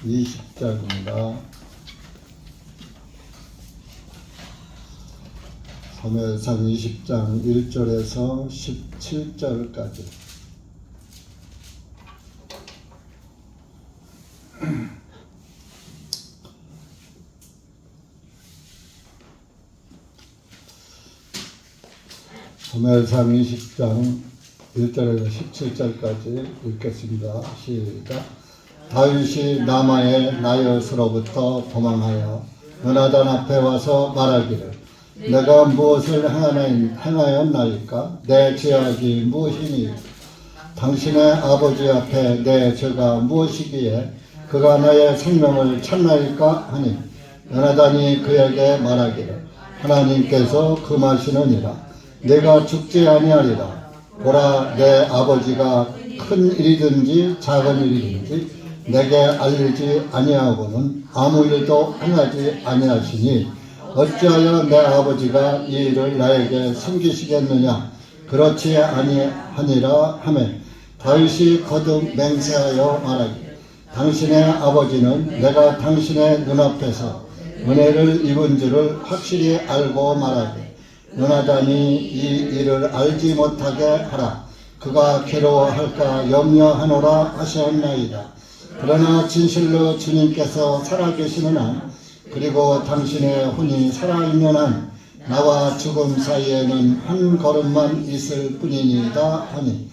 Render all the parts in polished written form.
20절입니다. 사무엘상 20장 1절에서 17절까지. 사무엘상 20장 1절에서 17절까지 읽겠습니다. 시작. 다윗이 라마의 나엿으로부터 도망하여 요나단 앞에 와서 말하기를 내가 무엇을 행하였나이까? 내 죄악이 무엇이니? 당신의 아버지 앞에 내 죄가 무엇이기에 그가 나의 생명을 찾나이까? 하니 요나단이 그에게 말하기를 하나님께서 금하시느니라. 내가 죽지 아니하리라. 보라, 내 아버지가 큰 일이든지 작은 일이든지 내게 알리지 아니하고는 아무 일도 행하지 아니하시니 어찌하여 내 아버지가 이 일을 나에게 숨기시겠느냐? 그렇지 아니하니라 하매 다윗이 거듭 맹세하여 말하기를 당신의 아버지는 내가 당신의 눈앞에서 은혜를 입은 줄을 확실히 알고 말하되 요나단이 이 일을 알지 못하게 하라. 그가 괴로워할까 염려하노라 하셨나이다. 그러나 진실로 주님께서 살아계시는 한 그리고 당신의 혼이 살아있는 한 나와 죽음 사이에는 한 걸음만 있을 뿐이니이다 하니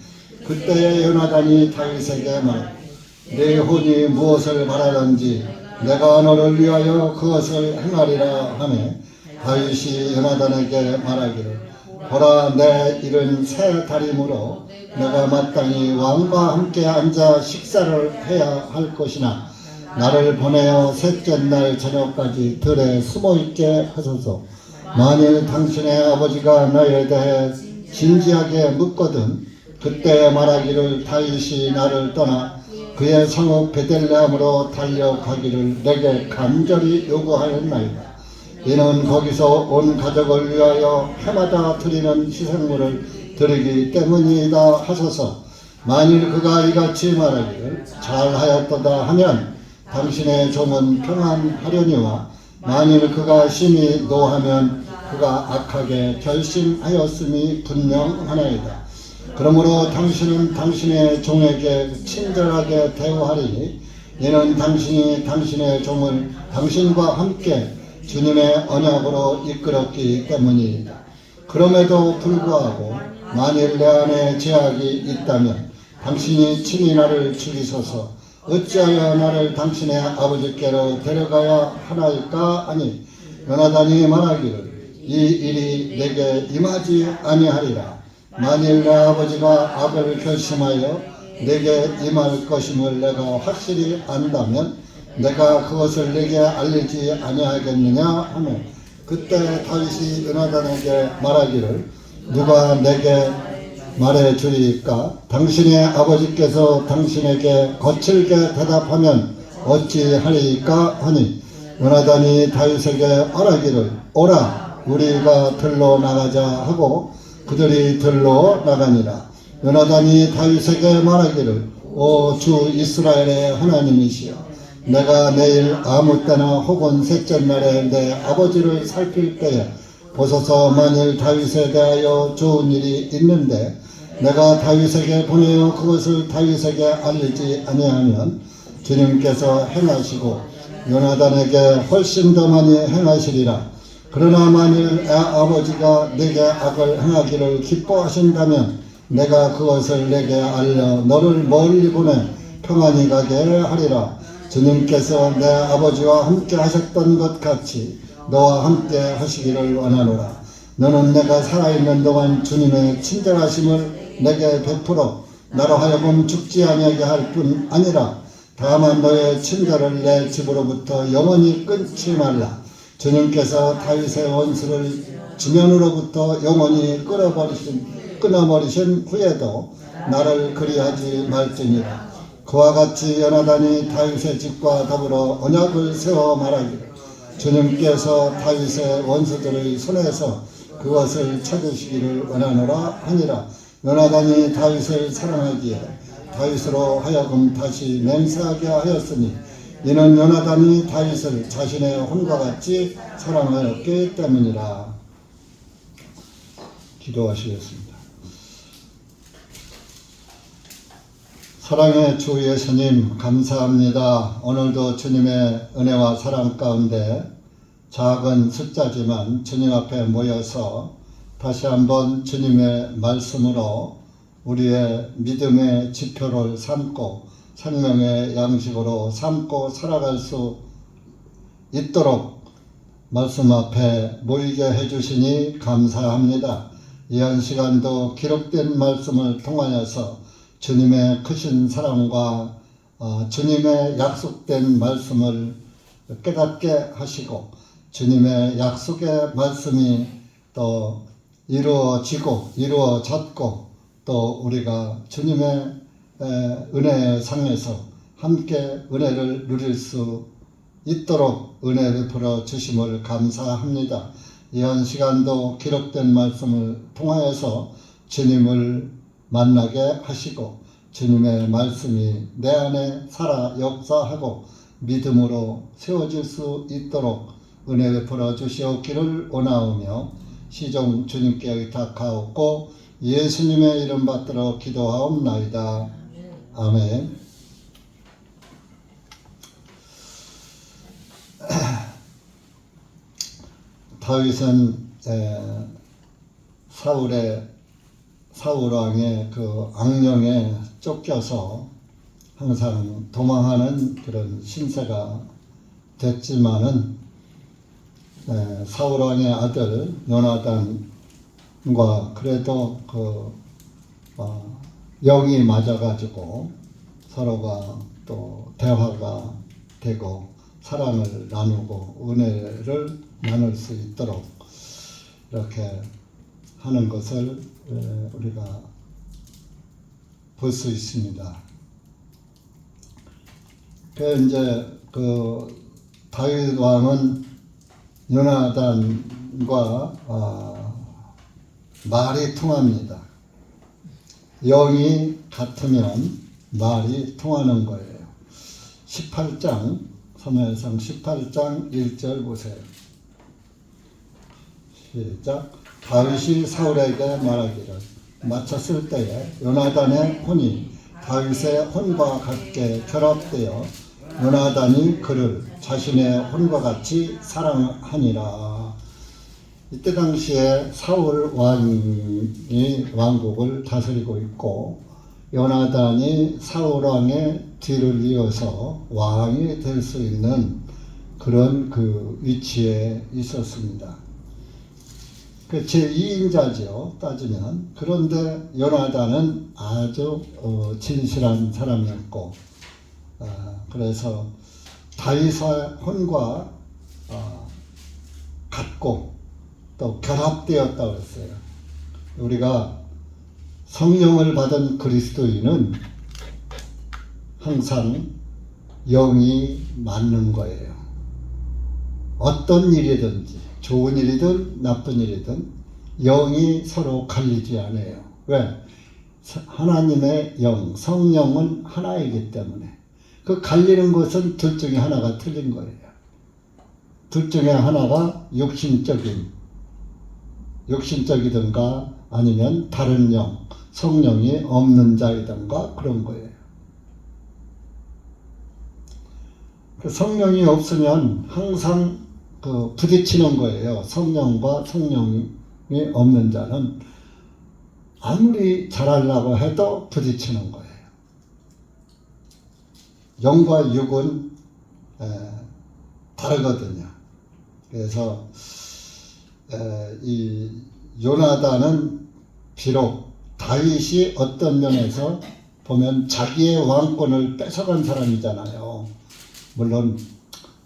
그때에 요나단이 다윗에게 말하되 내 혼이 무엇을 바라는지 내가 너를 위하여 그것을 행하리라 하매 다윗이 요나단에게 말하기를 보라, 내 일은 새 달이므로 내가 마땅히 왕과 함께 앉아 식사를 해야 할 것이나 나를 보내어 셋째 날 저녁까지 들에 숨어있게 하소서. 만일 당신의 아버지가 나에 대해 진지하게 묻거든 그때 말하기를 다윗이 나를 떠나 그의 성읍 베들레헴으로 달려가기를 내게 간절히 요구하였나이다. 이는 거기서 온 가족을 위하여 해마다 드리는 희생물을 드리기 때문이다 하소서. 만일 그가 이같이 말하기를 잘하였도다 하면 당신의 종은 평안하려니와 만일 그가 심히 노하면 그가 악하게 결심하였음이 분명하나이다. 그러므로 당신은 당신의 종에게 친절하게 대우하리니 이는 당신이 당신의 종을 당신과 함께 주님의 언약으로 이끌었기 때문이다. 그럼에도 불구하고 만일 내 안에 죄악이 있다면 당신이 친히 나를 죽이소서. 어찌하여 나를 당신의 아버지께로 데려가야 하나이까? 하니 요나단이 말하기를 이 일이 내게 임하지 아니하리라. 만일 내 아버지가 악을 결심하여 내게 임할 것임을 내가 확실히 안다면 내가 그것을 내게 알리지 아니하겠느냐 하며 그때 다윗이 요나단에게 말하기를 누가 내게 말해 주리까? 당신의 아버지께서 당신에게 거칠게 대답하면 어찌하리까? 하니 요나단이 다윗에게 말하기를 오라, 우리가 들로 나가자 하고 그들이 들로 나가니라. 요나단이 다윗에게 말하기를 오 주 이스라엘의 하나님이시여, 내가 내일 아무 때나 혹은 셋째 날에 내 아버지를 살필 때에 보소서. 만일 다윗에 대하여 좋은 일이 있는데 내가 다윗에게 보내어 그것을 다윗에게 알리지 아니하면 주님께서 행하시고 요나단에게 훨씬 더 많이 행하시리라. 그러나 만일 내 아버지가 내게 악을 행하기를 기뻐하신다면 내가 그것을 내게 알려 너를 멀리 보내 평안히 가게 하리라. 주님께서 내 아버지와 함께 하셨던 것 같이 너와 함께 하시기를 원하노라. 너는 내가 살아있는 동안 주님의 친절하심을 내게 베풀어 나로 하여금 죽지 아니하게 할 뿐 아니라 다만 너의 친절을 내 집으로부터 영원히 끊지 말라. 주님께서 다윗의 원수를 지면으로부터 영원히 끊어버리신 후에도 나를 그리하지 말지니라. 그와 같이 요나단이 다윗의 집과 더불어 언약을 세워 말하기를 주님께서 다윗의 원수들의 손에서 그것을 찾으시기를 원하노라 하니라. 요나단이 다윗을 사랑하기에 다윗으로 하여금 다시 맹세하게 하였으니 이는 요나단이 다윗을 자신의 혼과 같이 사랑하였기 때문이라. 기도하시겠습니다. 사랑의 주 예수님 감사합니다. 오늘도 주님의 은혜와 사랑 가운데 작은 숫자지만 주님 앞에 모여서 다시 한번 주님의 말씀으로 우리의 믿음의 지표를 삼고 생명의 양식으로 삼고 살아갈 수 있도록 말씀 앞에 모이게 해주시니 감사합니다. 이 한 시간도 기록된 말씀을 통하여서 주님의 크신 사랑과 주님의 약속된 말씀을 깨닫게 하시고 주님의 약속의 말씀이 또 이루어지고 이루어졌고 또 우리가 주님의 은혜의 상에서 함께 은혜를 누릴 수 있도록 은혜 베풀어 주심을 감사합니다. 이 한 시간도 기록된 말씀을 통하여서 주님을 만나게 하시고 주님의 말씀이 내 안에 살아 역사하고 믿음으로 세워질 수 있도록 은혜 베풀어 주시옵기를 원하오며 시종 주님께 의탁하옵고 예수님의 이름 받들어 기도하옵나이다. 아멘. 다윗은 사울 왕의 그 악령에 쫓겨서 항상 도망하는 그런 신세가 됐지만은 사울 왕의 아들 요나단과 그래도 영이 맞아가지고 서로가 또 대화가 되고 사랑을 나누고 은혜를 나눌 수 있도록 이렇게 하는 것을 우리가 볼 수 있습니다. 이제 다윗 왕은 요나단과 말이 통합니다. 영이 같으면 말이 통하는 거예요. 18장 사무엘상 18장 1절 보세요. 시작. 다윗이 사울에게 말하기를 마쳤을 때에 요나단의 혼이 다윗의 혼과 같게 결합되어 요나단이 그를 자신의 혼과 같이 사랑하니라. 이때 당시에 사울 왕이 왕국을 다스리고 있고 요나단이 사울 왕의 뒤를 이어서 왕이 될 수 있는 그런 그 위치에 있었습니다. 그 제2인자죠 따지면. 그런데 요나단은 아주 진실한 사람이었고 그래서 다윗의 혼과 같고 또 결합되었다고 했어요. 우리가 성령을 받은 그리스도인은 항상 영이 맞는 거예요. 어떤 일이든지 좋은 일이든 나쁜 일이든 영이 서로 갈리지 않아요. 왜? 하나님의 영, 성령은 하나이기 때문에. 그 갈리는 것은 둘 중에 하나가 틀린 거예요. 둘 중에 하나가 육신적이든가 아니면 다른 영, 성령이 없는 자이든가 그런 거예요. 그 성령이 없으면 항상 부딪히는 거예요. 성령과 성령이 없는 자는 아무리 잘하려고 해도 부딪히는 거예요. 영과 육은 다르거든요. 그래서 이 요나단은 비록 다윗이 어떤 면에서 보면 자기의 왕권을 뺏어간 사람이잖아요. 물론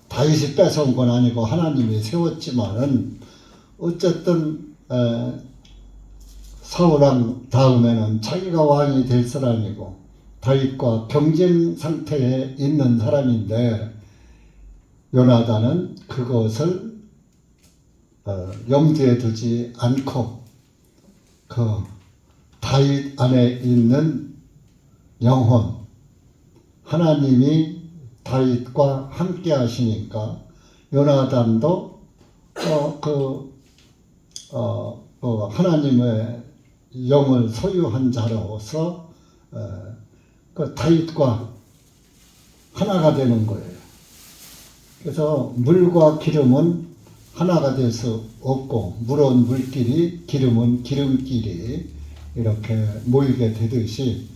다윗이 뺏어온 건 아니고 하나님이 세웠지만은 어쨌든 사울왕 다음에는 자기가 왕이 될 사람이고 다윗과 경쟁 상태에 있는 사람인데 요나단은 그것을 염두에 두지 않고 그 다윗 안에 있는 영혼, 하나님이 다윗과 함께 하시니까 요나단도 하나님의 영을 소유한 자로서 그 다윗과 하나가 되는 거예요. 그래서 물과 기름은 하나가 될 수 없고, 물은 물끼리, 기름은 기름끼리 이렇게 모이게 되듯이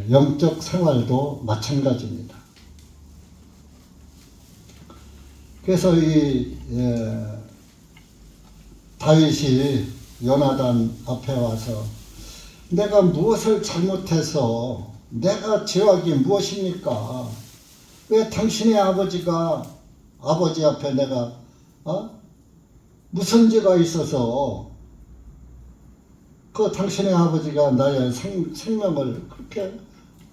영적 생활도 마찬가지입니다. 그래서 이 다윗이 요나단 앞에 와서 내가 무엇을 잘못해서 내가 죄악이 무엇입니까? 왜 당신의 아버지 앞에 내가 무슨 죄가 있어서 그 당신의 아버지가 나의 생명을 그렇게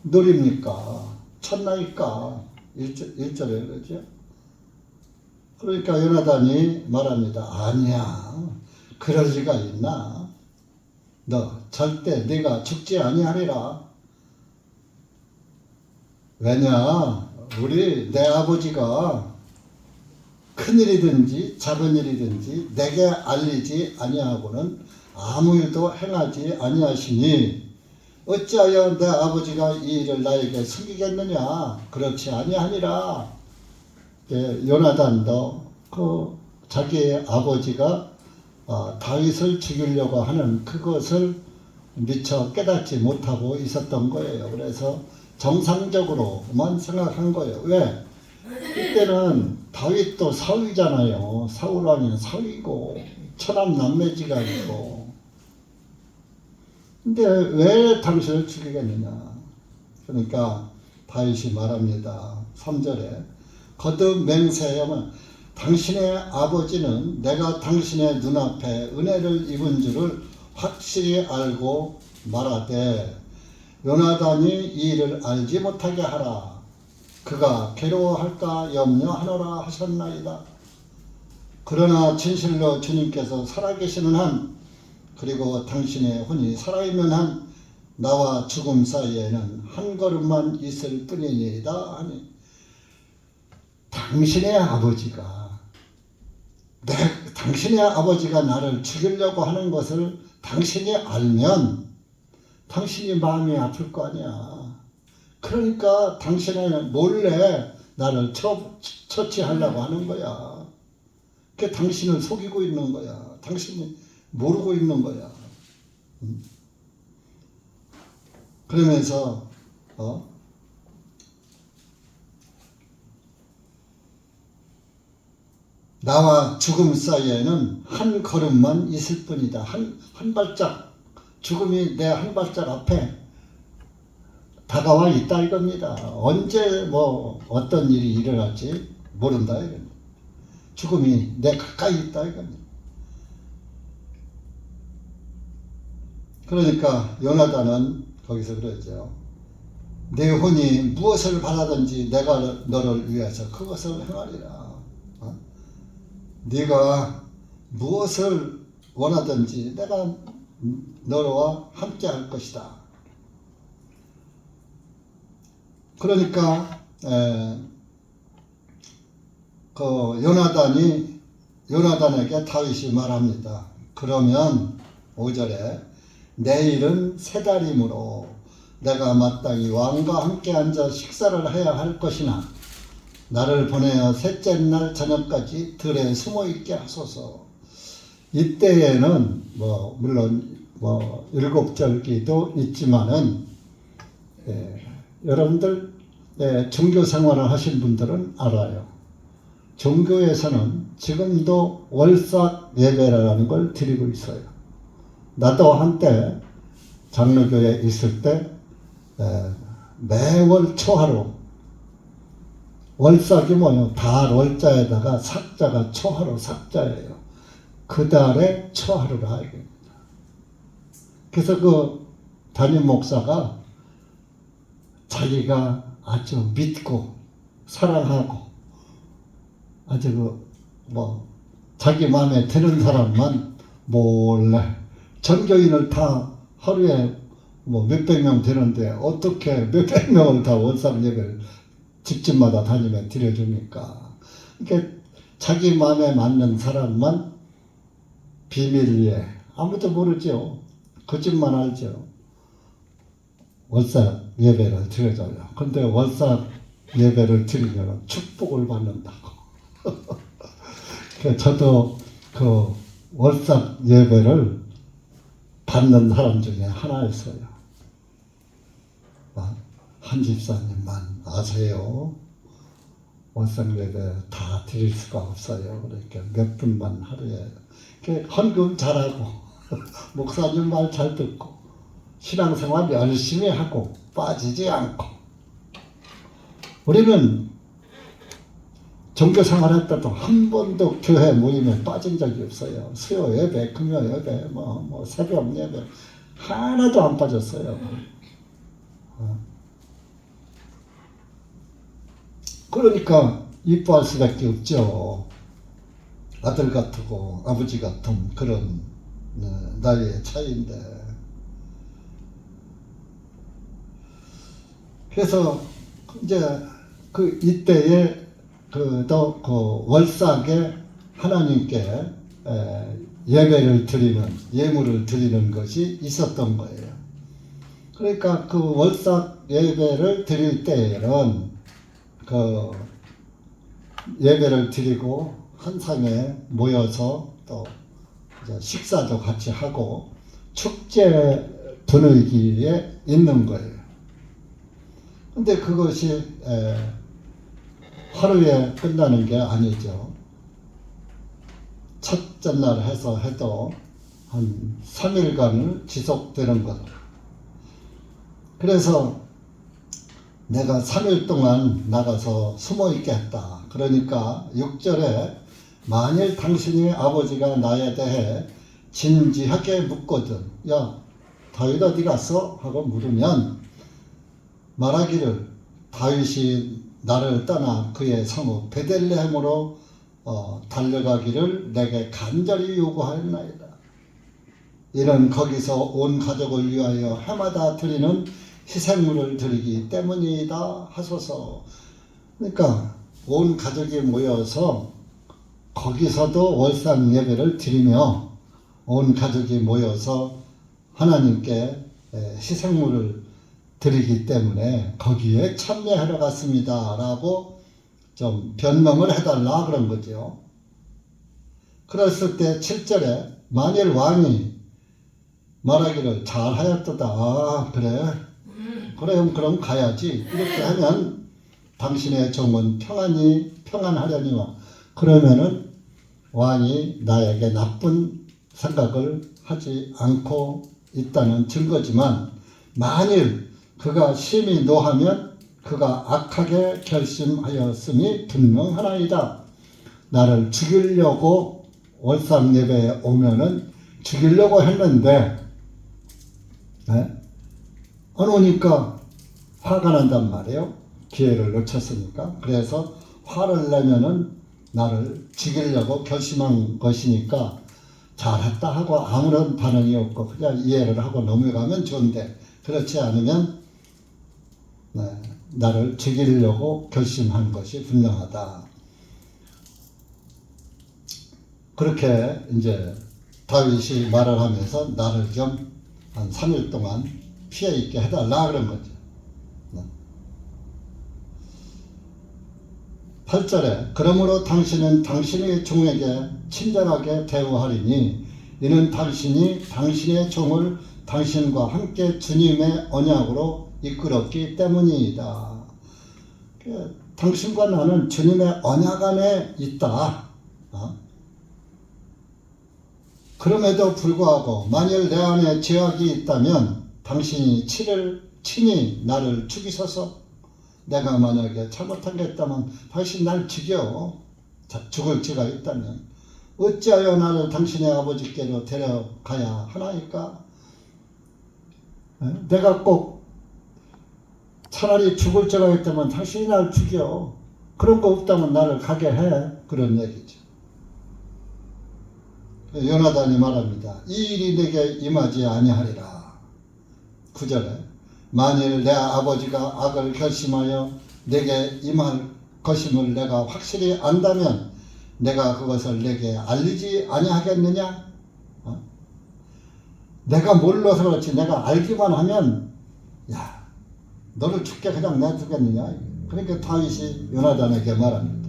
노립니까? 쳤나이까? 1절에 그러죠. 그러니까 요나단이 말합니다. 아니야. 그럴 리가 있나? 너 절대 네가 죽지 아니하리라. 왜냐? 내 아버지가 큰일이든지 작은 일이든지 내게 알리지 아니하고는 아무 일도 행하지 아니하시니 어찌하여 내 아버지가 이 일을 나에게 숨기겠느냐? 그렇지 아니하니라. 요나단도 자기의 아버지가 다윗을 죽이려고 하는 그것을 미처 깨닫지 못하고 있었던 거예요. 그래서 정상적으로만 생각한 거예요. 왜? 이때는 다윗도 사위잖아요. 사울왕이 사위고 천한 남매지간이고. 근데 왜 당신을 죽이겠느냐? 그러니까 다윗이 말합니다. 3절에 거듭 맹세하면 당신의 아버지는 내가 당신의 눈앞에 은혜를 입은 줄을 확실히 알고 말하되 요나단이 이 일을 알지 못하게 하라. 그가 괴로워할까 염려하노라 하셨나이다. 그러나 진실로 주님께서 살아계시는 한 그리고 당신의 혼이 살아있는 한 나와 죽음 사이에는 한 걸음만 있을 뿐이니이다 하니 당신의 아버지가 나를 죽이려고 하는 것을 당신이 알면 당신이 마음이 아플 거 아니야. 그러니까 당신은 몰래 나를 처치하려고 하는 거야. 그게 당신을 속이고 있는 거야. 당신이 모르고 있는 거야. 그러면서 나와 죽음 사이에는 한 걸음만 있을 뿐이다. 한 발짝, 죽음이 내 한 발짝 앞에 다가와 있다 이겁니다. 언제 어떤 일이 일어날지 모른다 이겁니다. 죽음이 내 가까이 있다 이겁니다. 그러니까 요나단은 거기서 그러죠. 내 혼이 무엇을 바라든지 내가 너를 위해서 그것을 행하리라. 네가 무엇을 원하든지 내가 너와 함께 할 것이다. 그러니까 요나단에게 다윗이 말합니다. 그러면 5절에 내일은 세 달이므로 내가 마땅히 왕과 함께 앉아 식사를 해야 할 것이나 나를 보내어 셋째 날 저녁까지 들에 숨어 있게 하소서. 이때에는 물론 일곱절기도 있지만은 여러분들 종교 생활을 하신 분들은 알아요. 종교에서는 지금도 월삭 예배라는 걸 드리고 있어요. 나도 한때 장로교에 있을 때 매월 초하루, 월삭이 뭐예요? 달 월자에다가 삭자가 초하루 삭자예요. 그 달에 초하루라 이겁니다. 그래서 그 담임 목사가 자기가 아주 믿고 사랑하고 아주 자기 마음에 드는 사람만 몰래 전교인을 다 하루에 몇백 명 되는데 어떻게 몇백 명을 다 월삭 예배를 집집마다 다니며 드려주니까. 그러니까 자기 마음에 맞는 사람만 비밀리에 아무도 모르죠. 그 집만 알죠. 월삭 예배를 드려줘요. 근데 월삭 예배를 드리면 축복을 받는다고. 저도 그 월삭 예배를 받는 사람 중에 하나였어요. 한 집사님만 아세요. 월삭 예배 다 드릴 수가 없어요. 그러니까 몇 분만 하루에. 헌금 잘하고 목사님 말 잘 듣고 신앙생활 열심히 하고 빠지지 않고. 우리는 종교생활 할 때도 한 번도 교회 모임에 빠진 적이 없어요. 수요 예배, 금요 예배, 새벽 예배 하나도 안 빠졌어요. 그러니까 이뻐할 수밖에 없죠. 아들 같고 아버지 같은 그런 나이의 차이인데. 그래서 이제 그 이때에 그 월삭에 하나님께 예배를 드리는, 예물을 드리는 것이 있었던 거예요. 그러니까 그 월삭 예배를 드릴 때에는 그 예배를 드리고 한 상에 모여서 또 식사도 같이 하고 축제 분위기에 있는 거예요. 근데 그것이 하루에 끝나는 게 아니죠. 첫째 날 해도 한 3일간 지속되는 것. 그래서 내가 3일 동안 나가서 숨어 있겠다. 그러니까 6절에 만일 당신이 아버지가 나에 대해 진지하게 묻거든, 야 다윗 어디 갔어? 하고 물으면 말하기를 다윗이 나를 떠나 그의 성읍 베들레헴으로 달려가기를 내게 간절히 요구하였나이다. 이는 거기서 온 가족을 위하여 해마다 드리는 희생물을 드리기 때문이다 하소서. 그러니까 온 가족이 모여서 거기서도 월삭 예배를 드리며 온 가족이 모여서 하나님께 희생물을 드리기 때문에 거기에 참여하러 갔습니다 라고 좀 변명을 해달라 그런 거죠. 그랬을 때 7절에 만일 왕이 말하기를 잘하였도다. 아 그래 그럼 가야지. 이렇게 하면 당신의 종은 평안하려니와. 그러면은 왕이 나에게 나쁜 생각을 하지 않고 있다는 증거지만, 만일 그가 심히 노하면 그가 악하게 결심하였음이 분명하나이다. 나를 죽이려고 월삭 예배에 오면은 죽이려고 했는데 안 오니까 화가 난단 말이에요. 기회를 놓쳤으니까. 그래서 화를 내면은 나를 죽이려고 결심한 것이니까 잘했다 하고 아무런 반응이 없고 그냥 이해를 하고 넘어가면 좋은데, 그렇지 않으면 나를 죽이려고 결심한 것이 분명하다. 그렇게 이제 다윗이 말을 하면서 나를 좀 한 3일 동안 피해 있게 해달라 그런 거죠. 8절에 그러므로 당신은 당신의 종에게 친절하게 대우하리니 이는 당신이 당신의 종을 당신과 함께 주님의 언약으로 이끌었기 때문이다. 당신과 나는 주님의 언약 안에 있다. 그럼에도 불구하고 만일 내 안에 죄악이 있다면 당신이 친히 나를 죽이소서. 내가 만약에 잘못한 게 있다면 당신 날 죽여. 죽을 죄가 있다면 어찌하여 나를 당신의 아버지께로 데려가야 하나이까? 내가 꼭 차라리 죽을 죄가 있다면 당신이 날 죽여. 그런 거 없다면 나를 가게 해. 그런 얘기죠. 요나단이 말합니다. 이 일이 내게 임하지 아니하리라. 9절에 만일 내 아버지가 악을 결심하여 내게 임할 것임을 내가 확실히 안다면 내가 그것을 내게 알리지 아니하겠느냐? 내가 몰라서 그렇지 내가 알기만 하면 야 너를 죽게 그냥 놔두겠느냐? 그러니까 다윗이 요나단에게 말합니다.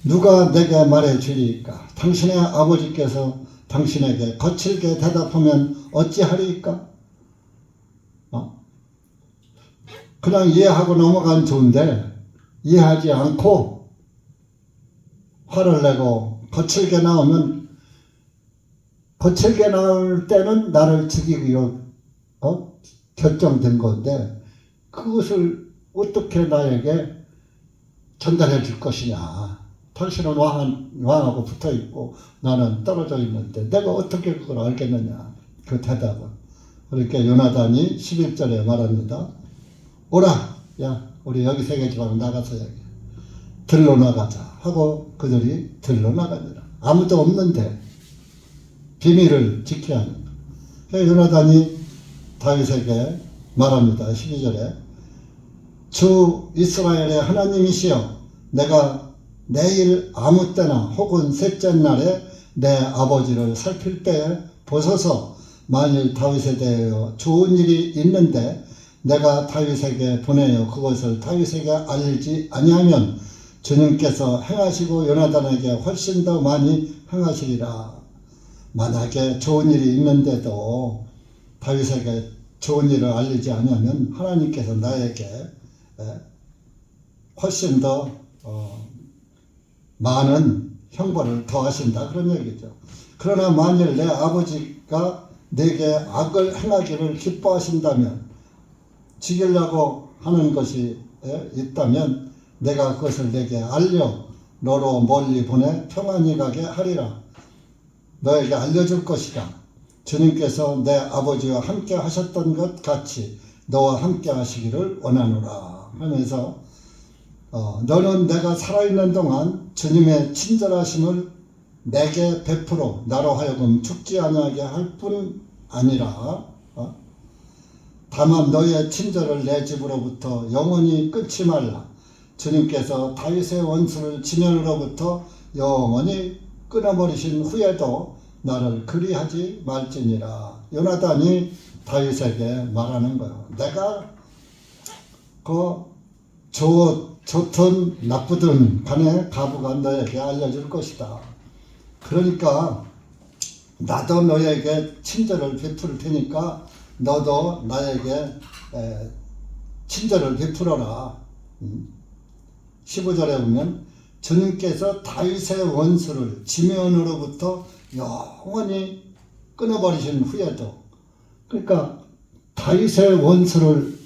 누가 내게 말해 주리이까? 당신의 아버지께서 당신에게 거칠게 대답하면 어찌하리이까? 그냥 이해하고 넘어가면 좋은데 이해하지 않고 화를 내고 거칠게 나오면 거칠게 나올 때는 나를 죽이기로 결정된 건데 그것을 어떻게 나에게 전달해 줄 것이냐. 당신은 왕하고 붙어 있고 나는 떨어져 있는데 내가 어떻게 그걸 알겠느냐. 그 대답은. 그러니까 요나단이 11절에 말합니다. 오라, 야, 우리 여기 새겨지 말고 나가서 여기 들러 나가자 하고 그들이 들러 나가니라. 아무도 없는데 비밀을 지켜야 합니다. 요나단이 다윗에게 말합니다. 12절에 주 이스라엘의 하나님이시여 내가 내일 아무 때나 혹은 셋째 날에 내 아버지를 살필 때에 보소서 만일 다윗에 대하여 좋은 일이 있는데 내가 다윗에게 보내어 그것을 다윗에게 알리지 아니하면 주님께서 행하시고 요나단에게 훨씬 더 많이 행하시리라. 만약에 좋은 일이 있는데도 다윗에게 좋은 일을 알리지 아니하면 하나님께서 나에게 훨씬 더 많은 형벌을 더하신다 그런 얘기죠. 그러나 만일 내 아버지가 내게 악을 행하기를 기뻐하신다면 죽이려고 하는 것이 있다면 내가 그것을 내게 알려 너로 멀리 보내 평안히 가게 하리라. 너에게 알려줄 것이다. 주님께서 내 아버지와 함께 하셨던 것 같이 너와 함께 하시기를 원하노라 하면서 너는 내가 살아있는 동안 주님의 친절하심을 내게 베풀어 나로 하여금 죽지 아니하게 할 뿐 아니라 다만 너의 친절을 내 집으로부터 영원히 끊지 말라. 주님께서 다윗의 원수를 지면으로부터 영원히 끊어버리신 후에도 나를 그리하지 말지니라. 요나단이 다윗에게 말하는 거예요. 내가 좋든 나쁘든 간에 가부가 너에게 알려줄 것이다. 그러니까 나도 너에게 친절을 베풀 테니까 너도 나에게 친절을 베풀어라. 15절에 보면 주님께서 다윗의 원수를 지면으로부터 영원히 끊어버리신 후에도 그러니까 다윗의 원수를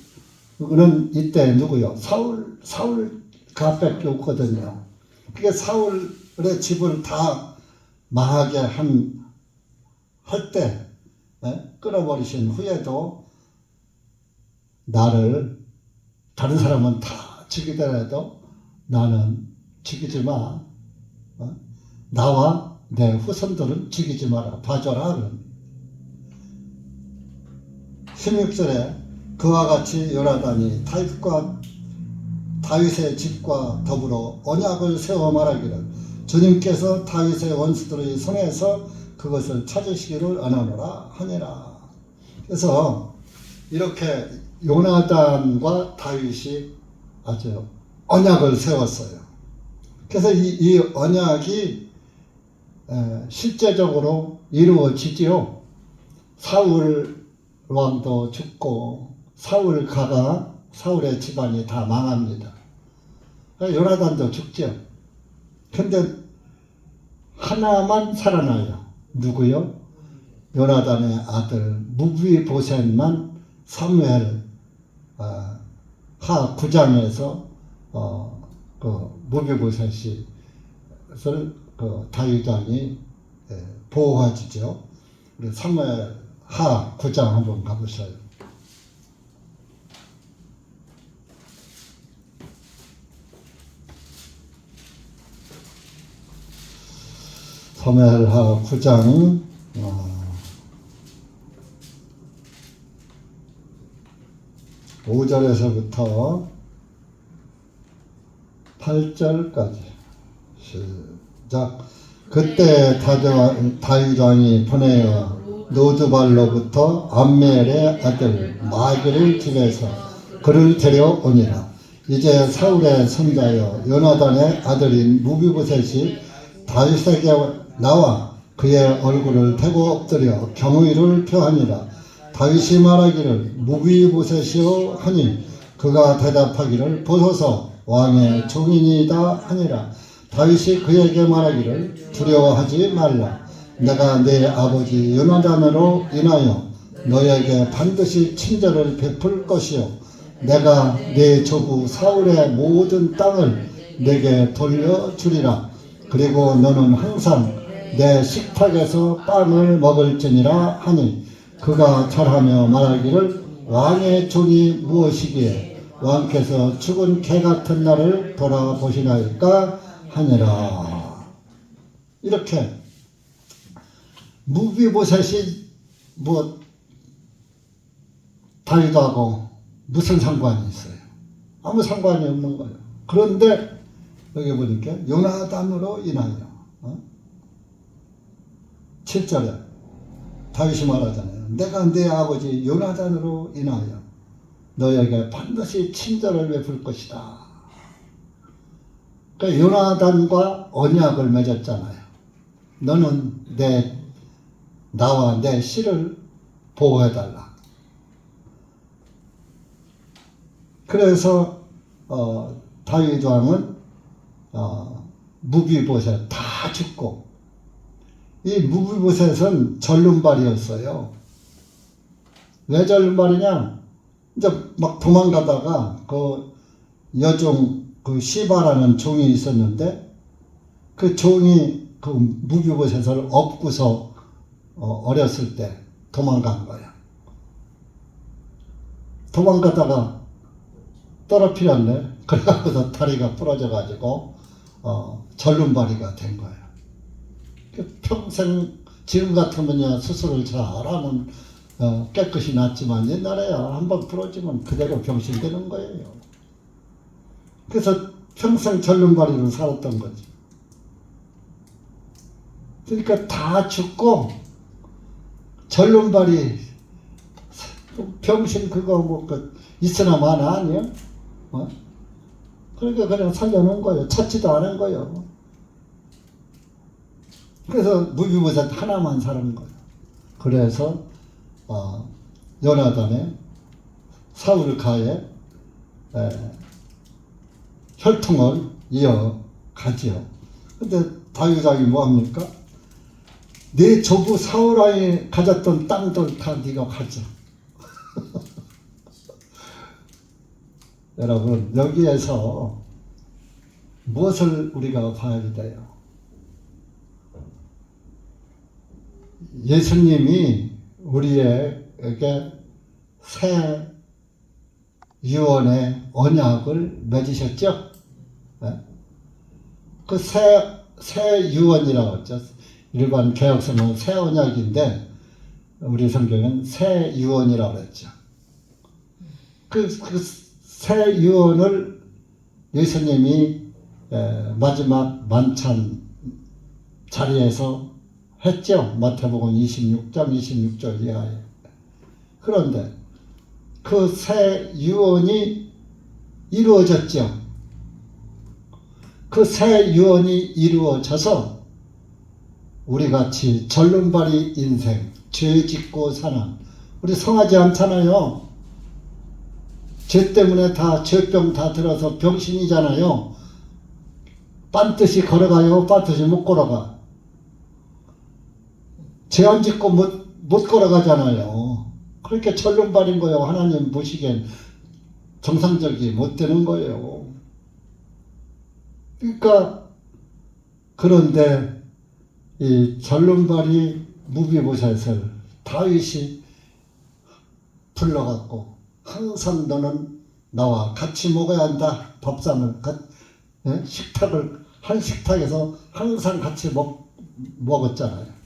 그는 이때 누구요? 사울가 밖에 없거든요. 그게 사울의 집을 다 망하게 할 때 끊어버리신 후에도 나를 다른 사람은 다 죽이더라도 나는 죽이지 마. 나와 내 후손들은 죽이지 마라. 봐줘라. 16절에 그와 같이 요나단이 다윗의 집과 더불어 언약을 세워 말하기를 주님께서 다윗의 원수들의 손에서 그것을 찾으시기를 원하노라 하니라. 그래서 이렇게 요나단과 다윗이 아주 언약을 세웠어요. 그래서 이 언약이 실제적으로 이루어지지요. 사울 왕도 죽고 사울의 집안이 다 망합니다. 요나단도 죽죠. 근데 하나만 살아나요. 누구요? 요나단의 아들 무비보셋만 사무엘 하 9장에서 그 무비보셋을 그 다윗 왕이 보호해 주죠. 우리 사무엘 하 9장 한번 가보셔요. 사무엘 하 9장 5절에서부터 8절까지 시작. 그때 다윗 왕이 보내어 노두발로부터 암멜의 아들 마기를 집에서 그를 데려오니라. 이제 사울의 손자여 요나단의 아들인 무비보셋이 다윗에게 나와 그의 얼굴을 대고 엎드려 경의를 표하니라. 다윗이 말하기를 무비보셋이요 하니 그가 대답하기를 보소서 왕의 종이니이다 하니라. 다윗이 그에게 말하기를 두려워하지 말라. 내가 내 아버지 요나단으로 인하여 너에게 반드시 친절을 베풀 것이요 내가 내 조부 사울의 모든 땅을 내게 돌려주리라. 그리고 너는 항상 내 식탁에서 빵을 먹을지니라 하니 그가 절하며 말하기를 왕의 종이 무엇이기에 왕께서 죽은 개 같은 나를 돌아보시나이까 하니라. 이렇게 무비보셋이 다윗하고 무슨 상관이 있어요? 아무 상관이 없는 거예요. 그런데 여기 보니까 요나단으로 인하여 7절에 다윗이 말하잖아요. 내가 내 아버지 요나단으로 인하여 너에게 반드시 친절을 베풀 것이다. 그러니까 요나단과 언약을 맺었잖아요. 너는 나와 내 씨를 보호해달라. 그래서 다윗 왕은 무비보셋 다 죽고, 이 무비보셋은 절름발이었어요. 왜 절름발이냐? 이제 막 도망가다가 그 여종 그 시바라는 종이 있었는데 그 종이 그 무비보셋을 업고서 어렸을 때 도망간 거야. 도망가다가 떨어뜨렸네. 그래가지고 다리가 부러져가지고 절름발이가 된 거야. 평생 지금 같으면 수술을 잘하면 깨끗이 낫지만 옛날에야 한번 부러지면 그대로 병실되는 거예요. 그래서 평생 절름발이로 살았던 거지. 그러니까 다 죽고 절름발이 병신 그거 있으나 마나 아니야? 그러니까 그냥 살려놓은 거예요. 찾지도 않은 거예요. 그래서 무비보셋 하나만 사는 거예요. 그래서 요나단의 사울가의 혈통을 이어가지요. 근데 다윗 왕이 뭐합니까? 내 조부 사울왕이 가졌던 땅들 다 네가 가져. 여러분, 여기에서 무엇을 우리가 봐야 돼요? 예수님이 우리에게 새 유언의 언약을 맺으셨죠? 네? 그 새 유언이라고 했죠. 일반 개혁성은 새 언약인데 우리 성경은 새 유언이라고 했죠. 그 새 유언을 예수님이 마지막 만찬 자리에서 했죠. 마태복음 26장 26절 이하에. 그런데 그 새 유언이 이루어졌죠. 그 새 유언이 이루어져서 우리같이 절름발이 인생, 죄 짓고 사는, 우리 성하지 않잖아요. 죄 때문에 다 죄병 다 들어서 병신이잖아요. 빤듯이 걸어가요, 빤듯이 못 걸어가. 죄 안 짓고 못 걸어가잖아요. 그렇게 절름발인 거예요. 하나님 보시기엔 정상적이 못 되는 거예요. 그러니까 그런데 이 절름발이 무비보셋을 다윗이 불러갖고 항상 너는 나와 같이 먹어야 한다. 밥상을 식탁을 한 식탁에서 항상 같이 먹었잖아요.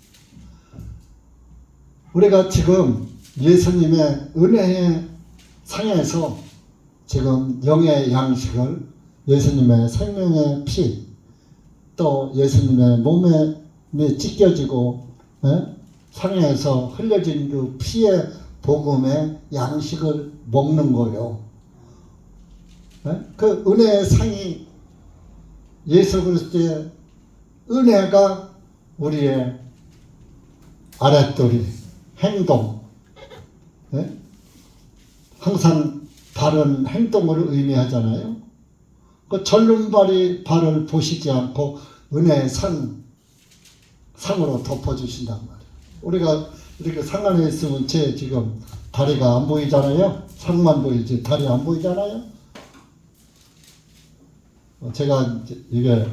우리가 지금 예수님의 은혜의 상에서 지금 영의 양식을 예수님의 생명의 피, 또 예수님의 몸에 찢겨지고 상에서 흘려진 그 피의 복음의 양식을 먹는 거요. 그 은혜의 상이 예수 그리스도의 은혜가 우리의 아랫도리, 행동, 항상 바른 행동을 의미하잖아요. 그 절름발이 발을 보시지 않고 은혜의 상으로 덮어주신단 말이에요. 우리가 이렇게 상 안에 있으면 제 지금 다리가 안 보이잖아요. 상만 보이지 다리 안 보이잖아요. 제가 이게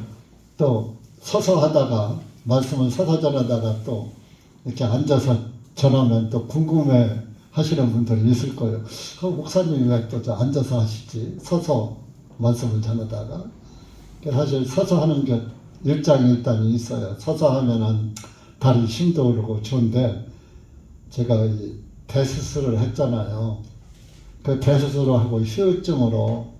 또 서서 하다가 말씀을 서서 전하다가 또 이렇게 앉아서 전하면 또 궁금해 하시는 분들이 있을 거예요. 목사님이 왜 또 앉아서 하시지? 서서 말씀을 전하다가. 사실 서서 하는 게 일장일단이 있어요. 서서 하면은 다리 힘도 오르고 좋은데, 제가 대수술을 했잖아요. 그 대수술을 하고 휴증으로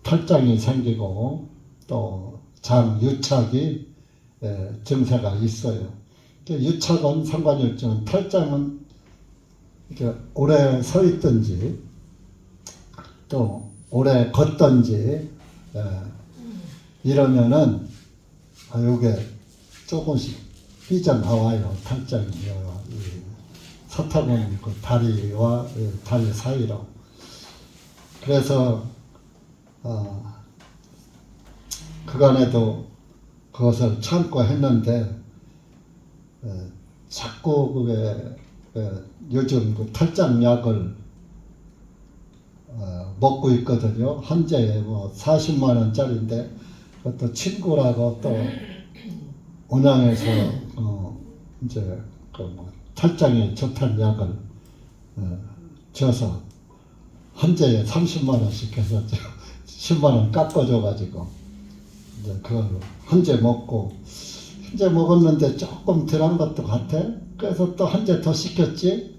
탈장이 생기고 또 장 유착이 증세가 있어요. 유착은 상관이 없지만 탈장은 이렇게 오래 서 있든지 또 오래 걷든지 이러면은 요게 조금씩 삐져나와요. 탈장이요. 사타구니 그 다리와 다리 사이로. 그래서 그간에도 그것을 참고 했는데 자꾸 그게 요즘 그 탈장약을 먹고 있거든요. 한 재에 뭐 40만 원짜리인데 그것도 친구라고 또 온양에서 이제 그 뭐 탈장에 좋다는 약을 줘서 한 재에 30만 원씩 해서 10만 원 깎아줘가지고 이제 그걸 한 재 먹고, 한 재 먹었는데 조금 덜한 것도 같아. 그래서 또 한 재 더 시켰지.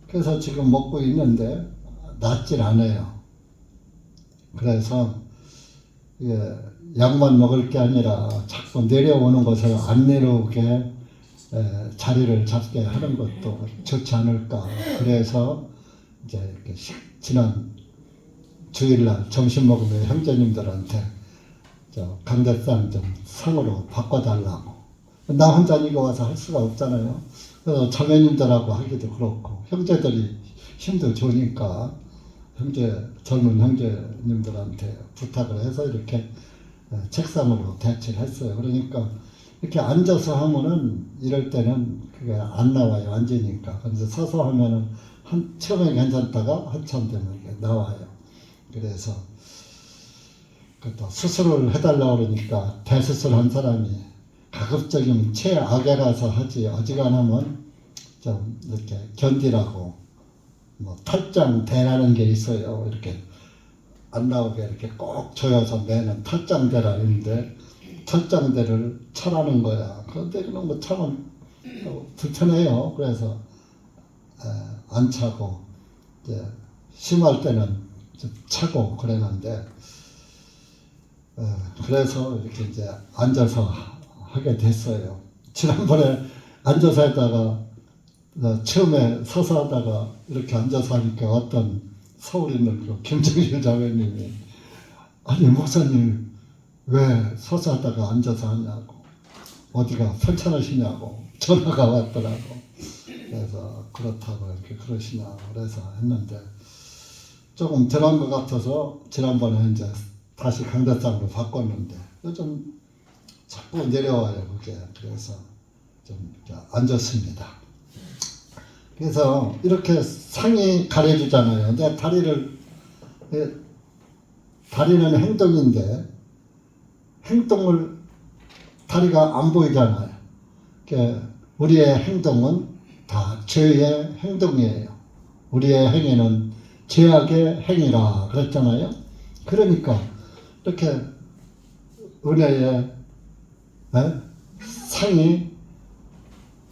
그래서 지금 먹고 있는데 낫질 않아요. 그래서 약만 먹을 게 아니라 자꾸 내려오는 것을 안 내려오게 자리를 잡게 하는 것도 좋지 않을까. 그래서 이제 이렇게 지난 주일날 점심 먹으면 형제님들한테 강대상 좀 상으로 바꿔달라고. 나 혼자 이거 와서 할 수가 없잖아요. 그래서 자매님들하고 하기도 그렇고, 형제들이 힘도 좋으니까 젊은 형제님들한테 부탁을 해서 이렇게 책상으로 대치를 했어요. 그러니까 이렇게 앉아서 하면은 이럴 때는 그게 안 나와요. 앉으니까. 그래서 서서 하면은 처음에 괜찮다가 한참 되면 이게 나와요. 그래서 또 수술을 해달라고 그러니까 대수술한 사람이 가급적이면 최악이라서 하지, 어지간하면 좀 이렇게 견디라고 뭐 탈장대라는 게 있어요. 이렇게 안 나오게 이렇게 꼭 조여서 매는 탈장대라는데, 탈장대를 차라는 거야. 그런데 그런 거 차면 불편해요. 그래서 안 차고 이제 심할 때는 좀 차고 그러는데, 그래서 이렇게 이제 앉아서 하게 됐어요. 지난번에 앉아서 하다가 처음에 서서 하다가 이렇게 앉아서 하니까 어떤 서울에 있는 그 김정일 자매님이, 아니 목사님 왜 서서 하다가 앉아서 하냐고, 어디가 편찮으시냐고 전화가 왔더라고. 그래서 그렇다고 이렇게 그러시냐 그래서 했는데, 조금 덜한 것 같아서 지난번에 이제 다시 강대상으로 바꿨는데 요즘 자꾸 내려와요 그게. 그래서 좀 앉았습니다. 그래서 이렇게 상이 가려주잖아요. 근데 다리는 행동인데 행동을 다리가 안 보이잖아요. 우리의 행동은 다 죄의 행동이에요. 우리의 행위는 죄악의 행위라 그랬잖아요. 그러니까 이렇게 은혜의 상이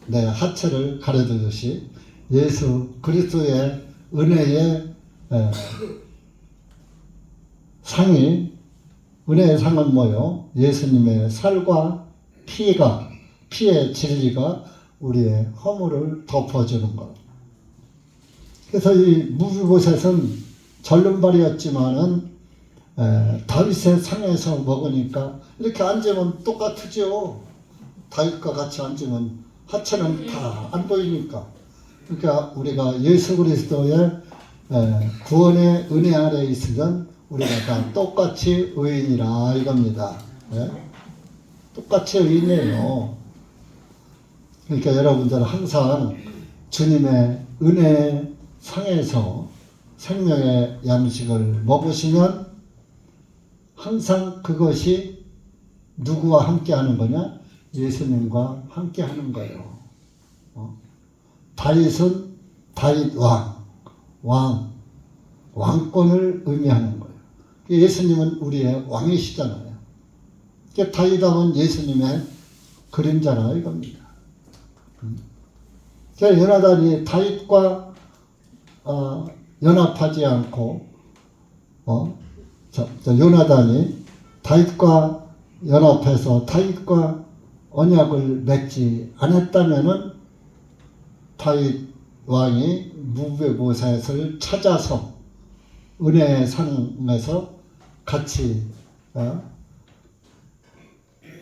내 하체를 가려주듯이 예수 그리스도의 은혜의 상이 은혜의 상은 뭐요? 예수님의 살과 피의 진리가 우리의 허물을 덮어주는 것. 그래서 이 무비보셋은 절름발이었지만은 다윗의 상에서 먹으니까 이렇게 앉으면 똑같으죠. 다윗과 같이 앉으면 하체는 다 안 보이니까. 그러니까 우리가 예수 그리스도의 구원의 은혜 아래 있으면 우리가 다 똑같이 의인이라 이겁니다. 똑같이 의인이에요. 그러니까 여러분들 항상 주님의 은혜 상에서 생명의 양식을 먹으시면 항상 그것이 누구와 함께 하는 거냐? 예수님과 함께 하는 거예요. 다윗은 다윗 왕권을 의미하는 거예요. 예수님은 우리의 왕이시잖아요. 다윗왕은 예수님의 그림자라 이겁니다. 요나단이 다윗과 연합하지 않고 요나단이 다윗과 연합해서 다윗과 언약을 맺지 않았다면은 다윗 왕이 무비보셋을 찾아서 은혜의 상에서 같이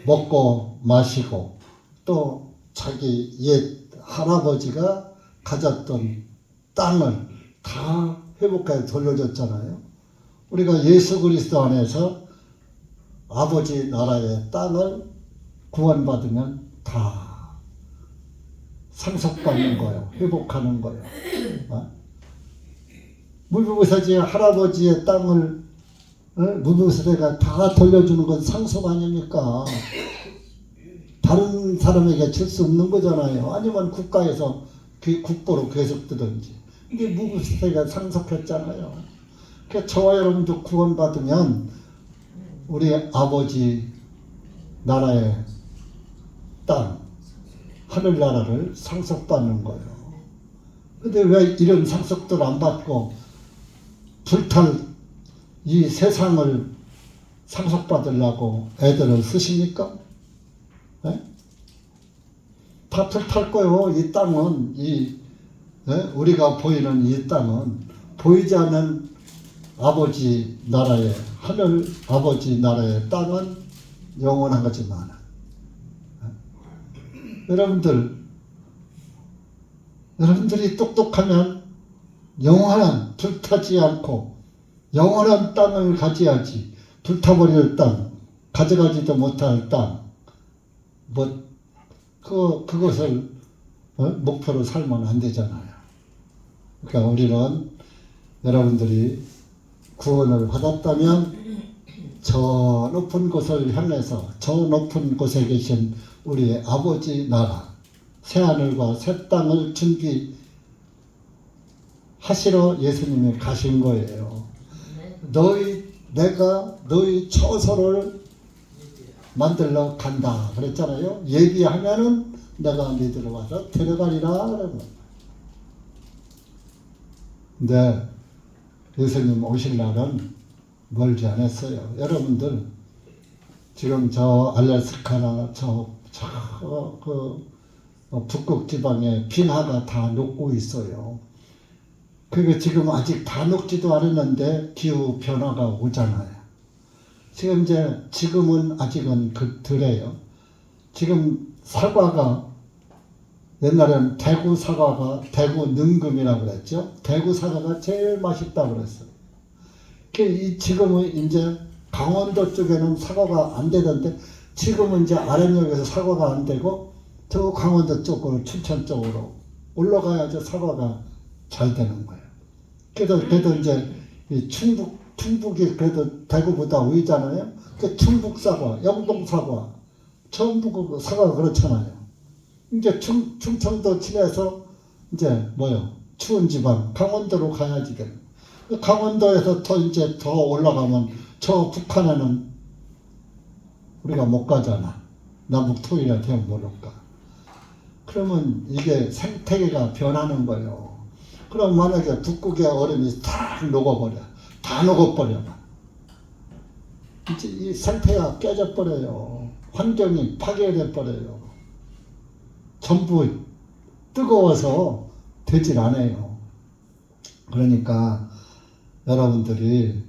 먹고 마시고 또 자기 옛 할아버지가 가졌던 땅을 다 회복해 돌려줬잖아요. 우리가 예수 그리스도 안에서 아버지 나라의 땅을 구원받으면 다 상속받는 거예요. 회복하는 거예요. 무비보셋이 할아버지의 땅을 무비보셋에게 다 돌려주는 건 상속 아닙니까? 다른 사람에게 줄 수 없는 거잖아요. 아니면 국가에서 국보로 계속 뜨든지. 근데 무비보셋에게 상속했잖아요. 그러니까 저와 여러분도 구원받으면 우리 아버지 나라의 땅, 하늘나라를 상속받는 거예요. 근데 왜 이런 상속들 안 받고 불탈 이 세상을 상속받으려고 애들을 쓰십니까? 네? 다 불탈 거예요. 이 땅은 우리가 보이는 이 땅은 보이지 않는 아버지 나라의 하늘 아버지 나라의 땅은 영원한 거지만 여러분들이 똑똑하면 영원한 불타지 않고 영원한 땅을 가져야지. 불타버릴 땅, 가져가지도 못할 땅, 그것을 목표로 살면 안 되잖아요. 그러니까 우리는 여러분들이 구원을 받았다면 저 높은 곳을 향해서 저 높은 곳에 계신 우리의 아버지 나라, 새하늘과 새 땅을 준비하시러 예수님이 가신 거예요. 내가 너희 처소를 만들러 간다 그랬잖아요. 예비하면은 내가 너희들을 와서 데려가리라 그런 거예요. 근데 예수님 오실 날은 멀지 않았어요. 여러분들 지금 저 알래스카나 북극 지방에 빙하가 다 녹고 있어요. 그게 지금 아직 다 녹지도 않았는데 기후 변화가 오잖아요. 지금은 아직은 덜해요. 지금 사과가 옛날에는 대구 사과가 대구 능금이라고 그랬죠. 대구 사과가 제일 맛있다고 그랬어요. 지금은 이제 강원도 쪽에는 사과가 안 되던데 지금은 이제 아랫역에서 사과가 안 되고 저 강원도 쪽으로 춘천 쪽으로 올라가야지 사과가 잘 되는 거예요. 그래도 이제 이 충북이 그래도 대구보다 위잖아요. 그 충북 사과, 영동 사과, 전부 사과가 그렇잖아요. 이제 충청도 지나서 이제 추운 지방 강원도로 가야지 돼. 강원도에서 더 올라가면 저 북한에는 우리가 못 가잖아. 남북 통일이 되면 못 가. 그러면 이게 생태계가 변하는 거예요. 그럼 만약에 북극의 얼음이 다 녹아버려. 이제 이 상태가 깨져 버려요. 환경이 파괴돼 버려요. 전부 뜨거워서 되질 않아요. 그러니까 여러분들이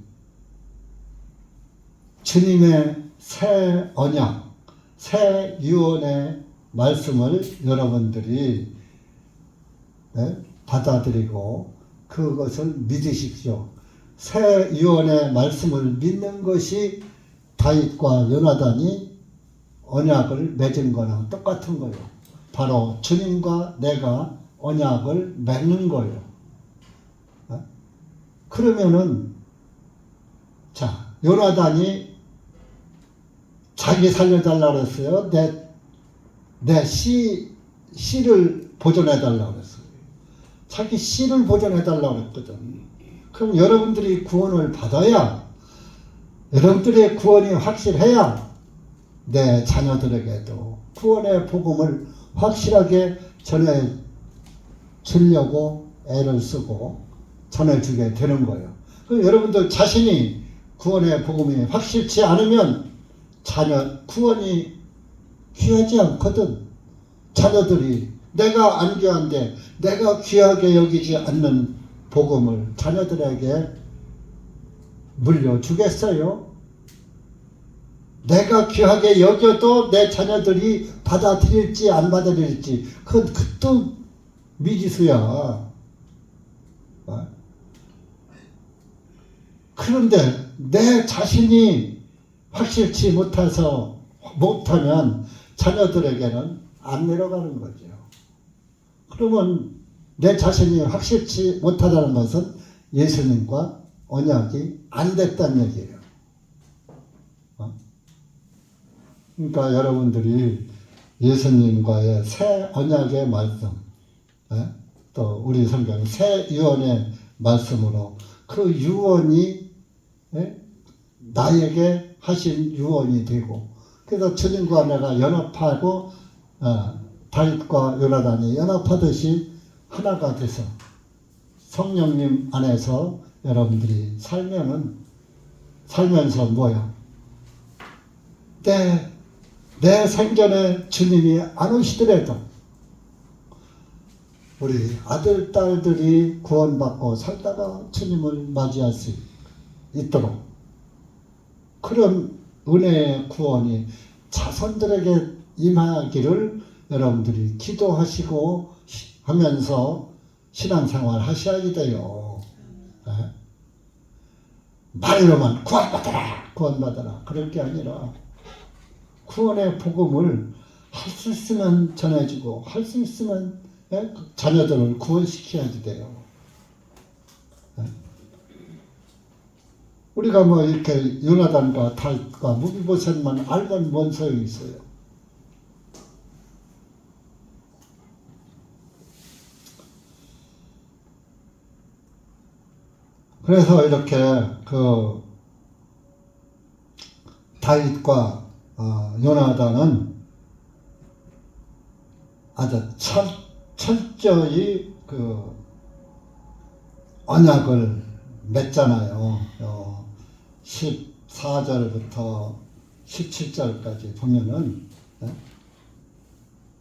주님의 새 언약, 새 유언의 말씀을 여러분들이 받아들이고 그것을 믿으십시오. 새 유언의 말씀을 믿는 것이 다윗과 요나단이 언약을 맺은 거랑 똑같은 거예요. 바로 주님과 내가 언약을 맺는 거예요. 그러면은 자, 요나단이 자기 살려달라고 그랬어요. 내 씨를 보존해달라고 그랬어요. 자기 씨를 보존해달라고 그랬거든. 그럼 여러분들이 구원을 받아야, 여러분들의 구원이 확실해야 내 자녀들에게도 구원의 복음을 확실하게 전해주려고 애를 쓰고 전해주게 되는 거예요. 그럼 여러분들 자신이 구원의 복음이 확실치 않으면 구원이 귀하지 않거든. 자녀들이 내가 안 귀한데 내가 귀하게 여기지 않는 복음을 자녀들에게 물려주겠어요? 내가 귀하게 여겨도 내 자녀들이 받아들일지 안 받아들일지 그건 또 미지수야. 그런데 내 자신이 확실치 못하면 자녀들에게는 안 내려가는 거죠. 그러면 내 자신이 확실치 못하다는 것은 예수님과 언약이 안 됐다는 얘기예요. 그러니까 여러분들이 예수님과의 새 언약의 말씀, 또 우리 성경 새 유언의 말씀으로 그 유언이 나에게 하신 유언이 되고, 그래서 주님과 내가 연합하고 다윗과 요나단이 연합하듯이 하나가 돼서 성령님 안에서 여러분들이 살면서 뭐요? 내 생전에 주님이 안 오시더라도 우리 아들, 딸들이 구원받고 살다가 주님을 맞이할 수 있도록 그런 은혜의 구원이 자손들에게 임하기를 여러분들이 기도하시고 하면서 신앙생활 하셔야 돼요. 말로만 구원받아라 그럴 게 아니라 구원의 복음을 할 수 있으면 전해주고 할 수 있으면 자녀들을 구원시켜야지 돼요. 우리가 뭐 이렇게 요나단과 다윗과 무비보셋만 알면 뭔 소용이 있어요. 그래서 이렇게 그 다윗과 요나단은 아주 철저히 그 언약을 맺잖아요. 14절부터 17절까지 보면은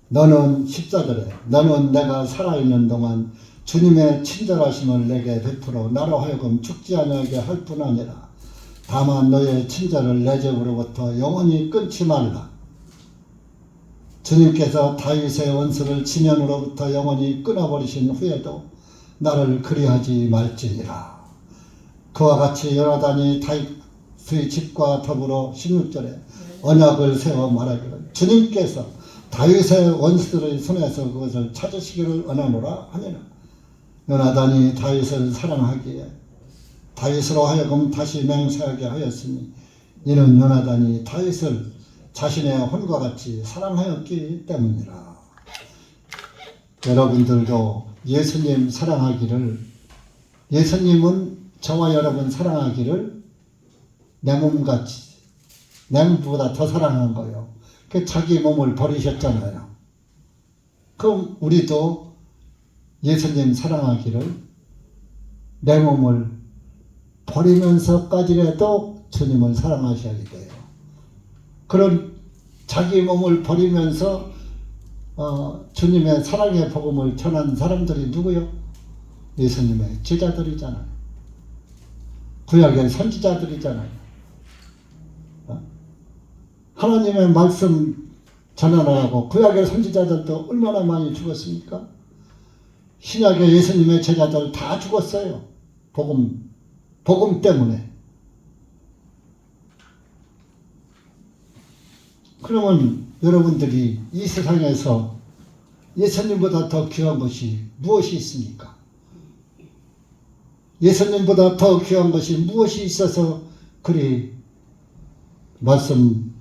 너는 14절에 너는 내가 살아있는 동안 주님의 친절하심을 내게 베풀어 나로 하여금 죽지 아니하게 할 뿐 아니라 다만 너의 친절을 내 집으로부터 영원히 끊지 말라. 주님께서 다윗의 원수를 지면으로부터 영원히 끊어버리신 후에도 나를 그리하지 말지니라. 그와 같이 요나단이 다윗의 집과 더불어 16절에 언약을 세워 말하기를 주님께서 다윗의 원수들의 손에서 그것을 찾으시기를 원하노라 하니라. 요나단이 다윗을 사랑하기에 다윗으로 하여금 다시 맹세하게 하였으니 이는 요나단이 다윗을 자신의 혼과 같이 사랑하였기 때문이라. 여러분들도 예수님 사랑하기를, 예수님은 저와 여러분 사랑하기를 내 몸같이, 내 몸보다 더 사랑한 거예요. 그 자기 몸을 버리셨잖아요. 그럼 우리도 예수님 사랑하기를 내 몸을 버리면서까지라도 주님을 사랑하셔야 돼요. 그런 자기 몸을 버리면서 주님의 사랑의 복음을 전한 사람들이 누구요? 예수님의 제자들이잖아요. 구약의 선지자들이잖아요. 하나님의 말씀 전하라고 구약의 선지자들도 얼마나 많이 죽었습니까? 신약의 예수님의 제자들 다 죽었어요. 복음 때문에. 그러면 여러분들이 이 세상에서 예수님보다 더 귀한 것이 무엇이 있습니까? 예수님보다 더 귀한 것이 무엇이 있어서 그리 말씀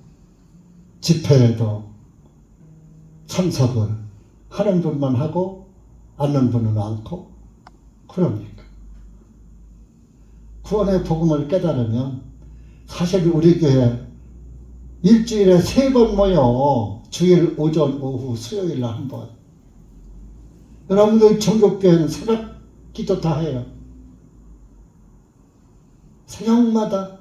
집회에도 참석을 하는 분만 하고 않는 분은 않고 그럽니까? 구원의 복음을 깨달으면 사실 우리 교회 일주일에 3번 모여 주일 오전 오후 수요일 날 한 번. 여러분들 종교교회는 새벽 기도 다 해요. 새벽마다.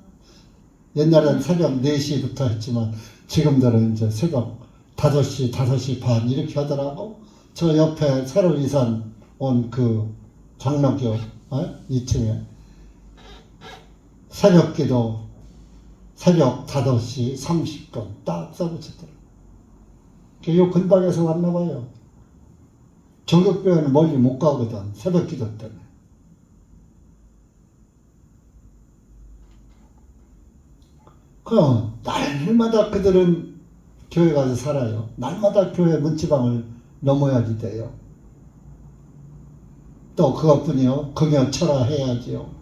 옛날엔 새벽 4시부터 했지만 지금들은 이제 새벽 5시, 5시 반 이렇게 하더라고. 저 옆에 새로 이산 온 그 장로교 2층에 새벽 기도 새벽 5시 30분 딱 써붙였더라고. 요 근방에서 왔나 봐요. 종교교회는 멀리 못 가거든. 새벽 기도 때문에. 그럼 날마다 그들은 교회 가서 살아요. 날마다 교회 문지방을 넘어야지 돼요. 또 그것뿐이요. 금연 철화해야지요.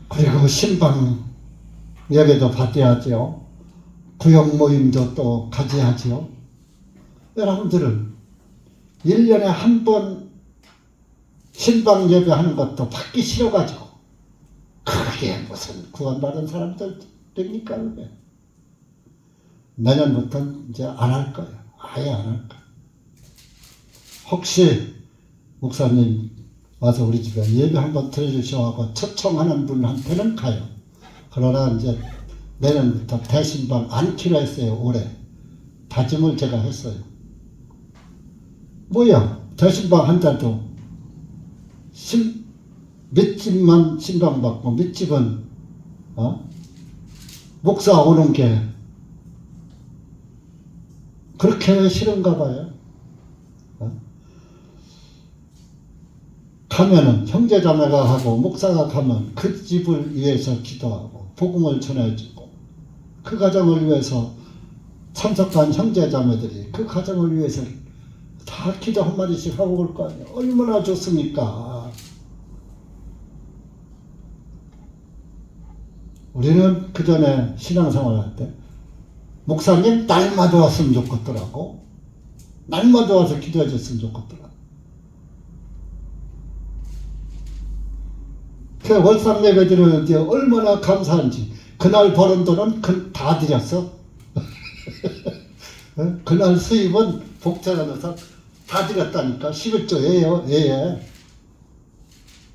그리고 신방 예배도 받아야죠. 구역 모임도 또 가져야죠. 여러분들은 1년에 한 번 신방 예배하는 것도 받기 싫어가지고 그게 무슨 구원받은 사람들입니까? 그게. 내년부터는 이제 안 할 거예요. 아예 안 할 거예요. 혹시 목사님 와서 우리 집에 예배 한번 드려주셔서 초청하는 분한테는 가요. 그러나 이제 내년부터 대신방 안기로 했어요. 올해 다짐을 제가 했어요. 뭐야 대신방 한다도 몇 집만 신방 받고 몇 집은 목사 오는 게 그렇게 싫은가 봐요. 가면은 형제자매가 하고 목사가 가면 그 집을 위해서 기도하고 복음을 전해주고 그 가정을 위해서 참석한 형제자매들이 그 가정을 위해서 다 기도 한마디씩 하고 올 거 아니에요. 얼마나 좋습니까? 우리는 그 전에 신앙생활 할 때 목사님 날마다 왔으면 좋겠더라고. 날마다 와서 기도해 줬으면 좋겠더라고. 그 월상 예배 드리는데 얼마나 감사한지. 그날 버는 돈은 다 드렸어. 그날 수입은 복제가 넣어서 다 드렸다니까. 11조예요. 예.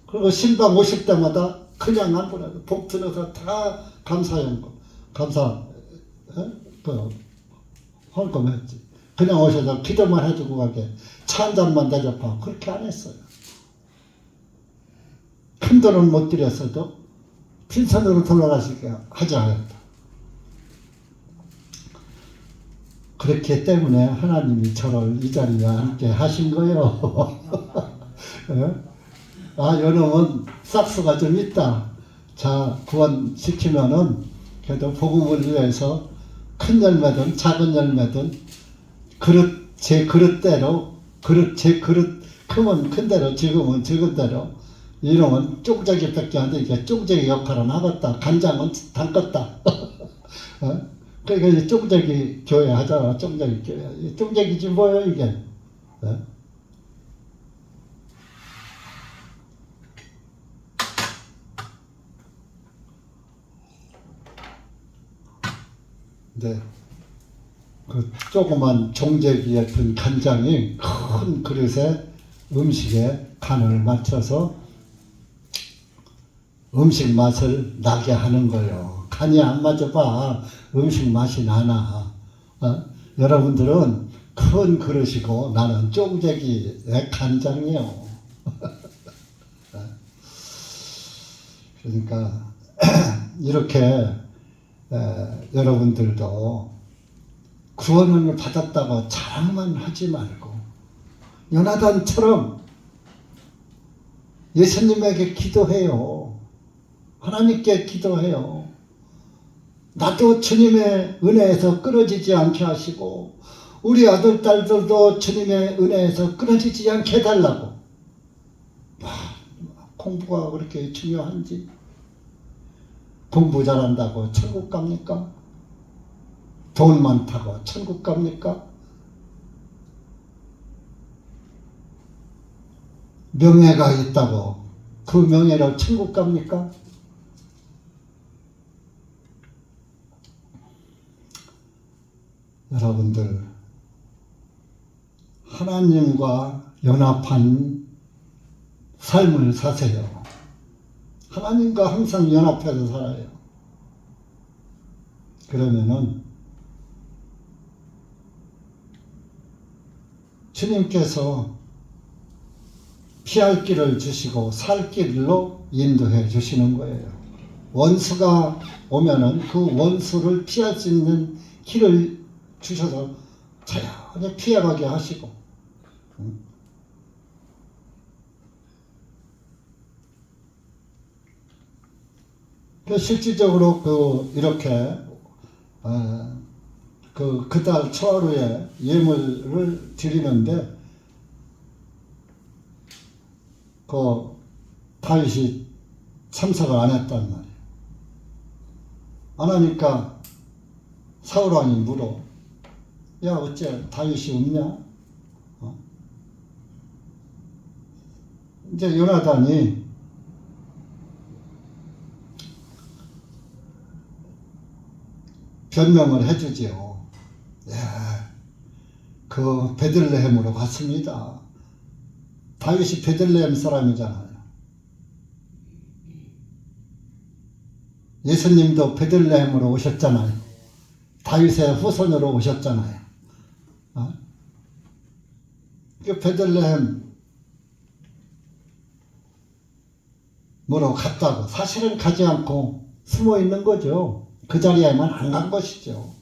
그리고 신방 오실 때마다 그냥 안 보내고 복트 넣어서 다 감사연금 헌금했지. 그냥 오셔서 기도만 해주고 가게 차 한 잔만 대접하고 그렇게 안 했어요. 큰 돈은 못 드렸어도 빈손으로 돌아가시게 하지 않았다. 그렇기 때문에 하나님이 저를 이 자리에 함께 하신 거예요. 요놈은 싹수가 좀 있다. 자, 구원시키면은 그래도 복음을 위해서 큰 열매든 작은 열매든 제 그릇대로 제 그릇 크면 큰 대로 적으면 적은 대로 이놈은 쪽저기 밖에 안 되니까 쪽저기 역할은 하겠다. 간장은 담갔다. 그러니까 이제 쪽저기 교회 하잖아. 쪽저기 교회. 쪽저기지 뭐예요 이게. 네. 그 조그만 종제기 같은 간장이 큰 그릇에 음식에 간을 맞춰서 음식 맛을 나게 하는 거예요. 간이 안 맞아봐 음식 맛이 나나. 여러분들은 큰 그릇이고 나는 쪼개기의 간장이에요. 그러니까 이렇게 여러분들도 구원을 받았다고 자랑만 하지 말고 요나단처럼 예수님에게 기도해요. 하나님께 기도해요. 나도 주님의 은혜에서 끊어지지 않게 하시고 우리 아들 딸들도 주님의 은혜에서 끊어지지 않게 해달라고. 공부가 그렇게 중요한지. 공부 잘한다고 천국 갑니까? 돈 많다고 천국 갑니까? 명예가 있다고 그 명예로 천국 갑니까? 여러분들 하나님과 연합한 삶을 사세요. 하나님과 항상 연합해서 살아요. 그러면은 주님께서 피할 길을 주시고 살 길로 인도해 주시는 거예요. 원수가 오면은 그 원수를 피할 수 있는 길을 주셔서 자연히 피해가게 하시고, 실질적으로 이렇게 그달 초하루에 예물을 드리는데 다윗이 참석을 안 했단 말이에요. 안 하니까 사울왕이 물어. 야, 어째 다윗이 없냐? 이제 요나단이 변명을 해주지요. 그 베들레헴으로 갔습니다. 다윗이 베들레헴 사람이잖아요. 예수님도 베들레헴으로 오셨잖아요. 다윗의 후손으로 오셨잖아요. 그 베들레헴으로 갔다고 사실은 가지 않고 숨어 있는 거죠. 그 자리에만 안 간 것이죠.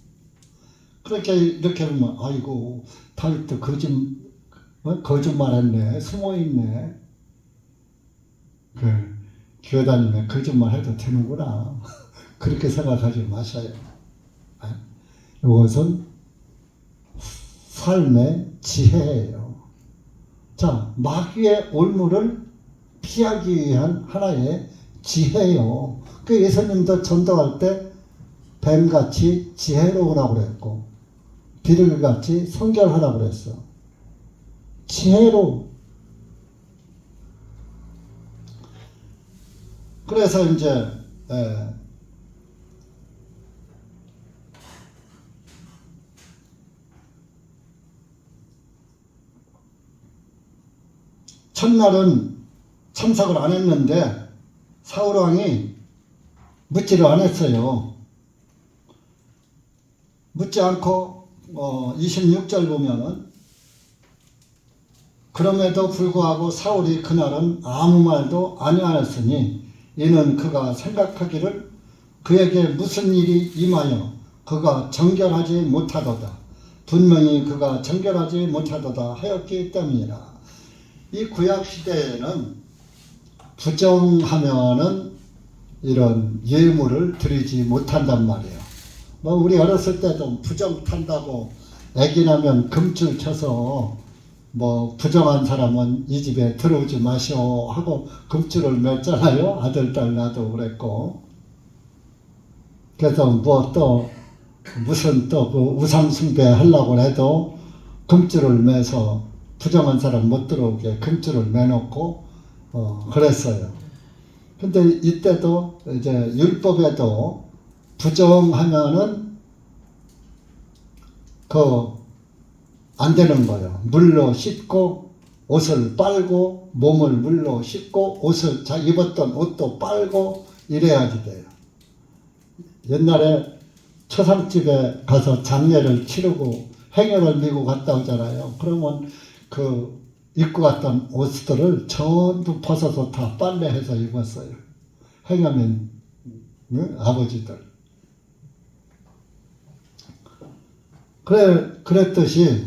그렇게 이렇게 보면 아이고 다윗도 거짓말했네, 숨어 있네. 교회 다니면 거짓말해도 되는구나. 그렇게 생각하지 마셔요. 이것은 삶의 지혜예요. 자, 마귀의 올무를 피하기 위한 하나의 지혜요. 그 예수님도 전도할 때 뱀같이 지혜로우라고 그랬고 비둘기같이 성결하라고 그랬어. 지혜로. 그래서 이제 첫날은 참석을 안 했는데 사울왕이 묻지를 않았어요. 묻지 않고 26절 보면은 그럼에도 불구하고 사울이 그날은 아무 말도 아니하였으니 이는 그가 생각하기를 그에게 무슨 일이 임하여 그가 정결하지 못하도다. 분명히 그가 정결하지 못하도다 하였기 때문이라. 이 구약 시대에는 부정하면은 이런 예물을 드리지 못한단 말이에요. 우리 어렸을 때도 부정 탄다고 애기 나면 금줄 쳐서 부정한 사람은 이 집에 들어오지 마시오 하고 금줄을 맸잖아요. 아들, 딸 나도 그랬고. 그래서 무슨 그 우상숭배 하려고 해도 금줄을 매서 부정한 사람 못 들어오게 금줄을 매놓고 그랬어요. 근데 이때도 이제 율법에도 부정하면은 안 되는 거예요. 물로 씻고 옷을 빨고 몸을 물로 씻고 옷을 입었던 옷도 빨고 이래야지 돼요. 옛날에 초상집에 가서 장례를 치르고 행여를 미고 갔다 오잖아요. 그러면 그 입고 갔던 옷들을 전부 벗어서 다 빨래해서 입었어요. 행여면 아버지들. 그랬듯이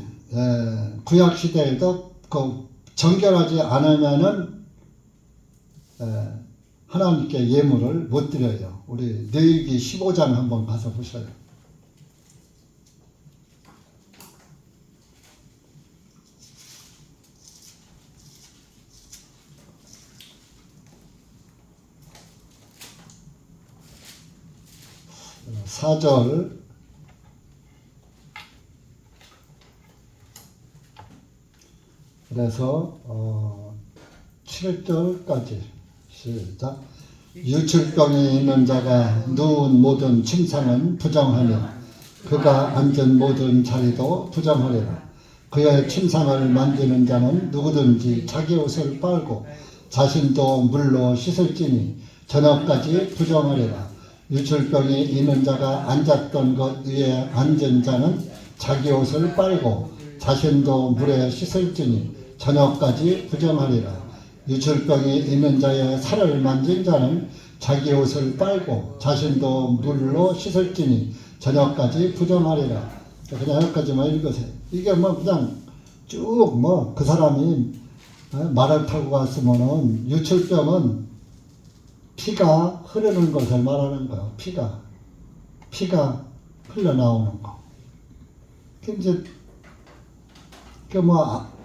구약 시대에도 그 정결하지 않으면은 하나님께 예물을 못 드려요. 우리 레위기 15장 한번 가서 보셔요. 사절 그래서 7절까지 시작. 유출병이 있는 자가 누운 모든 침상은 부정하며 그가 앉은 모든 자리도 부정하리라. 그의 침상을 만지는 자는 누구든지 자기 옷을 빨고 자신도 물로 씻을지니 저녁까지 부정하리라. 유출병이 있는 자가 앉았던 것 위에 앉은 자는 자기 옷을 빨고 자신도 물에 씻을지니 저녁까지 부정하리라. 유출병이 있는 자의 살을 만진 자는 자기 옷을 빨고 자신도 물로 씻을지니 저녁까지 부정하리라. 그냥 여기까지만 읽으세요. 이게 뭐 그냥 쭉 뭐 그 사람이 말을 타고 갔으면은 유출병은 피가 흐르는 것을 말하는 거예요. 피가 흘러나오는 거. 이제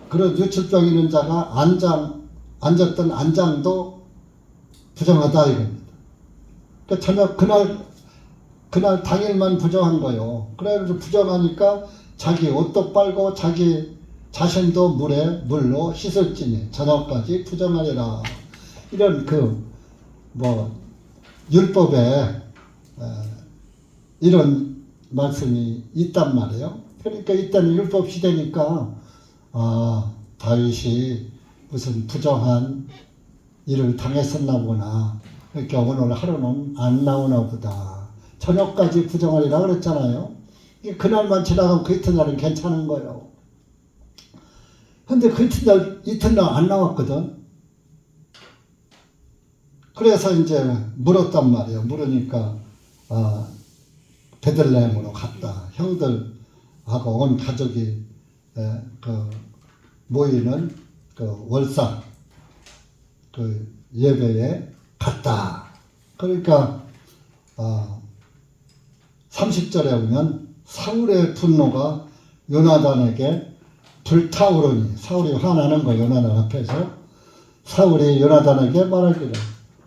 그런 유출병 있는 자가 앉았던 안장도 부정하다 이겁니다. 그러니까 저녁 그날 당일만 부정한 거예요. 그래서 부정하니까 자기 옷도 빨고 자기 자신도 물로 씻을지니 저녁까지 부정하리라. 이런 율법에 이런 말씀이 있단 말이에요. 그러니까 이때는 율법 시대니까 다윗이 무슨 부정한 일을 당했었나 보나. 그러니까 오늘 하루는 안 나오나 보다. 저녁까지 부정하리라 그랬잖아요. 그날만 지나가면 그 이튿날은 괜찮은 거예요. 근데 그 이튿날 안 나왔거든. 그래서 이제 물었단 말이에요. 물으니까 베들레헴으로 갔다. 형들하고 온 가족이 모이는 월삭 예배에 갔다. 그러니까 30절에 보면 사울의 분노가 요나단에게 불타오르니, 사울이 화나는 거 요나단 앞에서 사울이 요나단에게 말하기를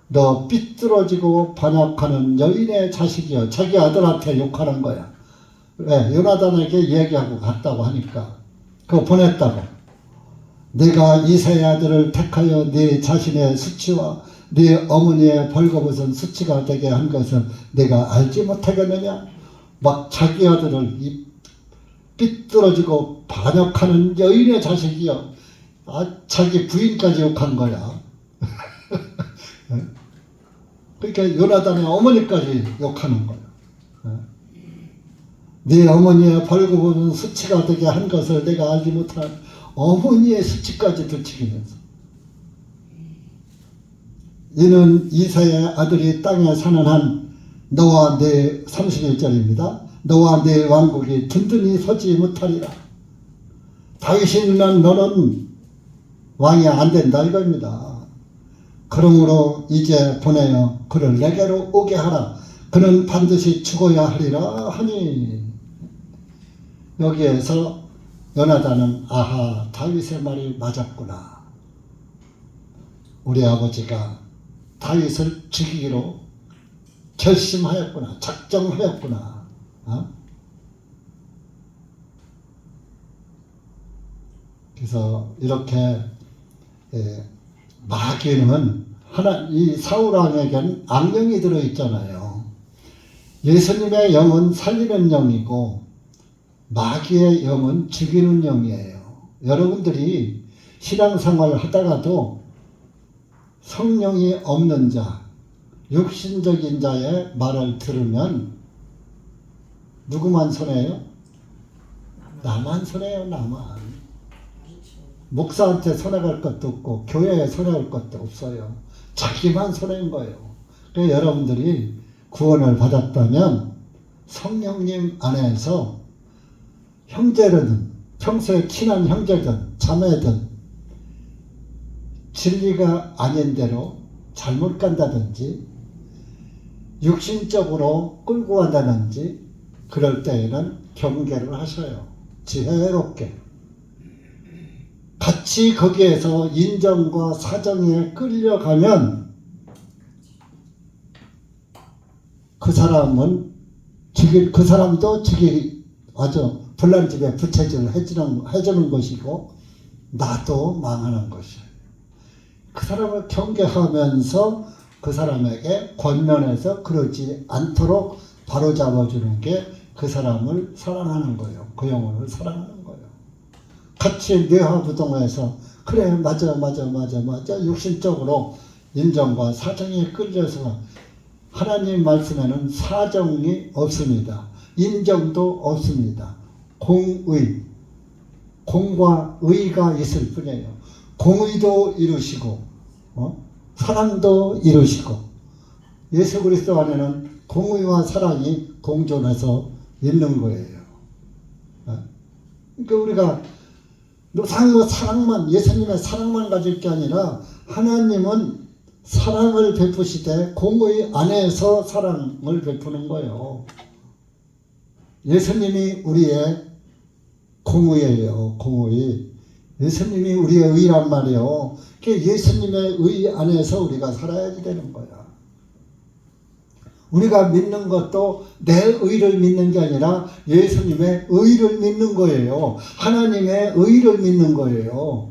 너 삐뚤어지고 반역하는 여인의 자식이여. 자기 아들한테 욕하는 거야. 왜? 요나단에게 얘기하고 갔다고 하니까 그거 보냈다고. 네가 이새의 아들을 택하여 네 자신의 수치와 네 어머니의 벌거벗은 수치가 되게 한 것을 내가 알지 못하겠느냐. 막 자기 아들을 삐뚤어지고 반역하는 여인의 자식이여. 자기 부인까지 욕한 거야. 그러니까 요나단의 어머니까지 욕하는 거야. 네 어머니의 벌거벗은 수치가 되게 한 것을 내가 알지 못한 어머니의 수치까지 들추기면서 이는 이새의 아들이 땅에 사는 한 너와 내 31절입니다. 너와 내 왕국이 든든히 서지 못하리라. 다윗이 있는 너는 왕이 안 된다 이겁니다. 그러므로 이제 보내어 그를 내게로 오게 하라. 그는 반드시 죽어야 하리라 하니. 여기에서 요나단은 아하, 다윗의 말이 맞았구나. 우리 아버지가 다윗을 죽이기로 결심하였구나. 작정하였구나. 그래서 이렇게 마귀는 이 사울왕에게는 악령이 들어있잖아요. 예수님의 영은 살리는 영이고 마귀의 영은 죽이는 영이에요. 여러분들이 신앙생활을 하다가도 성령이 없는 자, 육신적인 자의 말을 들으면 누구만 손해요? 나만 손해요, 나만. 목사한테 손해갈 것도 없고 교회에 손해갈 것도 없어요. 자기만 손해인 거예요. 그래서 여러분들이 구원을 받았다면 성령님 안에서 형제든 평소에 친한 형제든 자매든 진리가 아닌 대로 잘못 간다든지 육신적으로 끌고 간다든지 그럴 때에는 경계를 하셔요. 지혜롭게. 같이 거기에서 인정과 사정에 끌려가면 그 사람은 그 사람도 아주 불난집에 부채질을 해주는 것이고 나도 망하는 것이에요. 그 사람을 경계하면서 그 사람에게 권면해서 그러지 않도록 바로잡아주는 게 그 사람을 사랑하는 거예요. 그 영혼을 사랑하는 거예요. 같이 뇌화부동해서 그래 맞아 육신적으로 인정과 사정에 끌려서 하나님 말씀에는 사정이 없습니다. 인정도 없습니다. 공과 의가 있을 뿐이에요. 공의도 이루시고 사랑도 이루시고 예수 그리스도 안에는 공의와 사랑이 공존해서 있는 거예요. 그러니까 우리가 사랑만 예수님의 사랑만 가질 게 아니라 하나님은 사랑을 베푸시되 공의 안에서 사랑을 베푸는 거예요. 예수님이 우리의 공의예요. 공의. 예수님이 우리의 의란 말이에요. 예수님의 의 안에서 우리가 살아야지 되는 거야. 우리가 믿는 것도 내 의를 믿는 게 아니라 예수님의 의를 믿는 거예요. 하나님의 의를 믿는 거예요.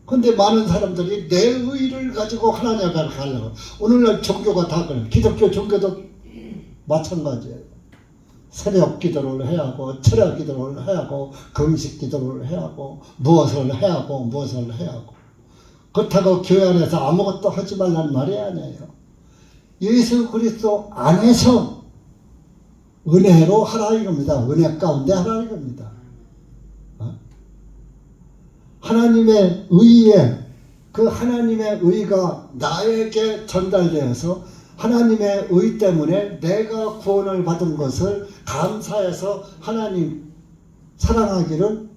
근데 많은 사람들이 내 의를 가지고 하나님 앞에 가려고. 오늘날 종교가 다 그래요. 기독교 종교도 마찬가지예요. 새벽 기도를 해야 하고 철야 기도를 해야 하고 금식 기도를 해야 하고 무엇을 해야 하고 그렇다고 교회 안에서 아무것도 하지 말라는 말이 아니에요. 예수 그리스도 안에서 은혜로 하라 이겁니다. 은혜 가운데 하라 이겁니다. 하나님의 의에 그 하나님의 의가 나에게 전달되어서 하나님의 의 때문에 내가 구원을 받은 것을 감사해서 하나님 사랑하기를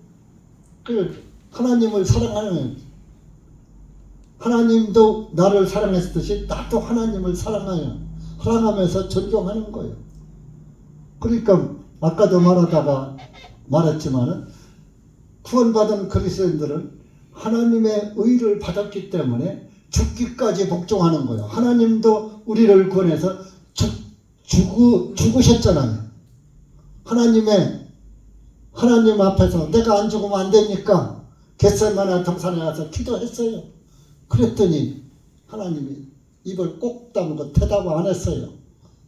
하나님을 사랑하는 하나님도 나를 사랑했듯이 나도 하나님을 사랑하면서 존경하는 거예요. 그러니까 아까도 말했지만은 구원받은 그리스도인들은 하나님의 의를 받았기 때문에 죽기까지 복종하는 거예요. 하나님도 우리를 구원해서 죽으셨잖아요. 하나님 앞에서 내가 안 죽으면 안 되니까 겟세마네 동산에 가서 기도했어요. 그랬더니 하나님이 입을 꼭 다물고 대답을 안 했어요.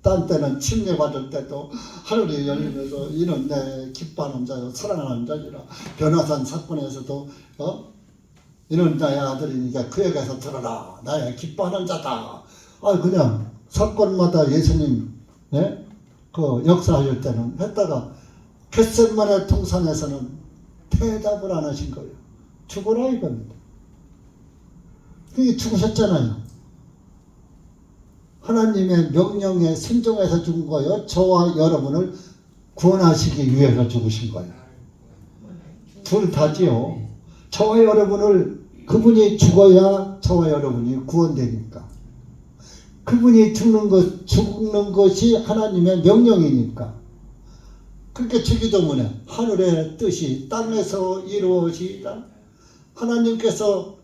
딴 때는 침례받을 때도 하늘이 열리면서 이는 내 기뻐하는 자요 사랑하는 자니라. 변호산 사건에서도 이는 나의 아들이니까 그에게서 들어라. 나의 기뻐하는 자다. 그냥 사건마다 예수님 그 역사할 때는 했다가 겟세마네 동산에서는 대답을 안 하신 거예요. 죽어라 이겁니다. 그게 죽으셨잖아요. 하나님의 명령에 순종해서 죽은 거예요. 저와 여러분을 구원하시기 위해서 죽으신 거예요. 둘 다지요. 저와 여러분을 그분이 죽어야 저와 여러분이 구원되니까. 그분이 죽는 것이 하나님의 명령이니까. 그렇게 주기도문에 하늘의 뜻이 땅에서 이루어지이다. 하나님께서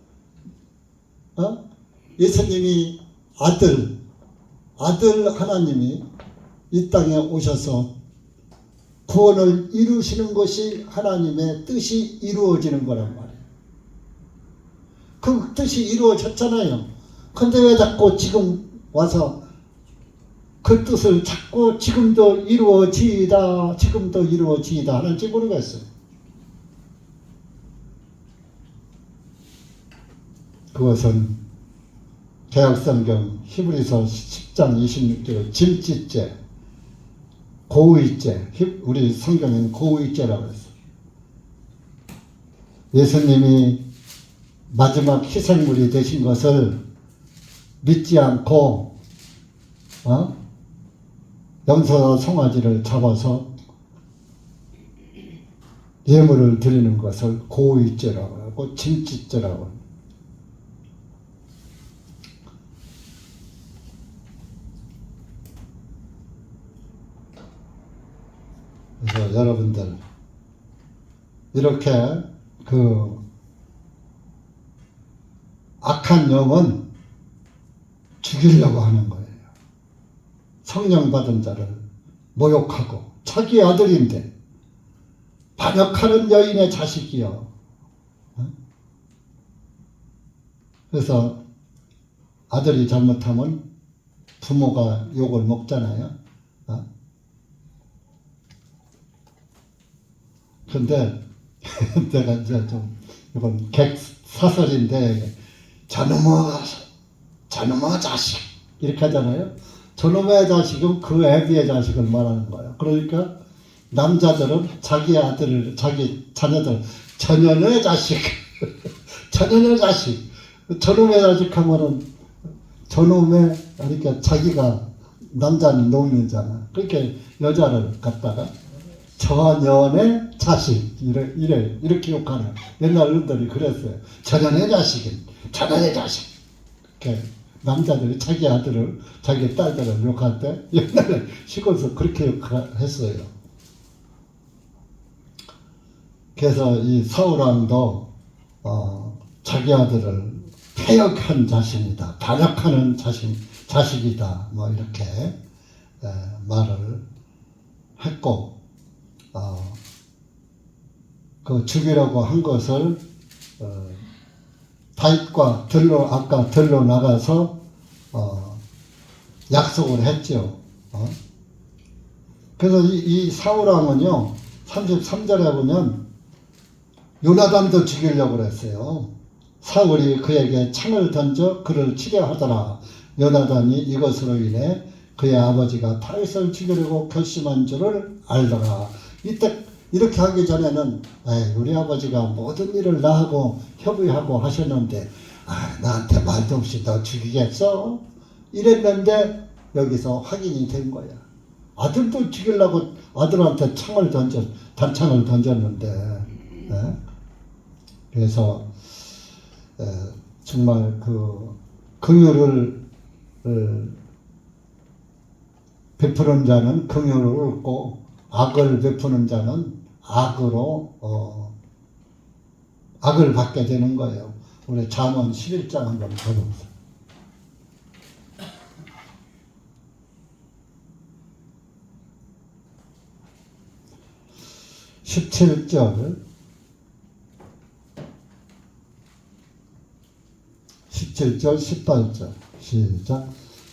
예수님이 아들 하나님이 이 땅에 오셔서 구원을 이루시는 것이 하나님의 뜻이 이루어지는 거란 말이에요. 그 뜻이 이루어졌잖아요. 근데 왜 자꾸 지금 와서 그 뜻을 자꾸 지금도 이루어지이다 하는지 모르겠어요. 그것은 개혁성경 히브리서 10장 26절에 짐짓죄, 고의죄, 우리 성경에는 고의죄라고 했어요. 예수님이 마지막 희생물이 되신 것을 믿지 않고 염소 송아지를 잡아서 예물을 드리는 것을 고의죄라고 하고 짐짓죄라고 합니다. 그래서 여러분들 이렇게 그 악한 영은 죽이려고 하는 거예요. 성령 받은 자를 모욕하고 자기 아들인데 반역하는 여인의 자식이요. 그래서 아들이 잘못하면 부모가 욕을 먹잖아요. 근데 내가 이제 좀 이건 객사설인데 저놈의 자식 이렇게 하잖아요. 저놈의 자식은 그 애비의 자식을 말하는 거예요. 그러니까 남자들은 자기 아들을 자기 자녀들 전현의 자식 전현의 자식 저놈의 자식 하면은 저놈의 그러니까 자기가 남자는 놈이잖아. 그렇게 여자를 갖다가 전현의 자식 이렇게 욕하는 옛날 어른들이 그랬어요. 전현의 자식은 전현의 자식. 이렇게 남자들이 자기 아들을 자기 딸들을 욕할 때 옛날에 시골에서 그렇게 욕했어요. 그래서 이 사울왕도 자기 아들을 패역한 자신이다, 반역하는 자식이다, 뭐 이렇게 말을 했고. 그 죽이려고 한 것을 다윗과 아까 들로 나가서 약속을 했죠. 그래서 이 사울왕은요 33절에 보면 요나단도 죽이려고 그랬어요. 사울이 그에게 창을 던져 그를 치려 하더라. 요나단이 이것으로 인해 그의 아버지가 다윗을 죽이려고 결심한 줄을 알더라. 이때 이렇게 하기 전에는 우리 아버지가 모든 일을 나하고 협의하고 하셨는데 나한테 말도 없이 너 죽이겠어? 이랬는데 여기서 확인이 된 거야. 아들도 죽이려고 아들한테 단창을 던졌는데 그래서 정말 그 긍휼을 베푸는 자는 긍휼을 얻고 악을 베푸는 자는 악으로 악을 받게 되는 거예요. 우리 잠언 11장 한번 보세요. 17절 18절 시작.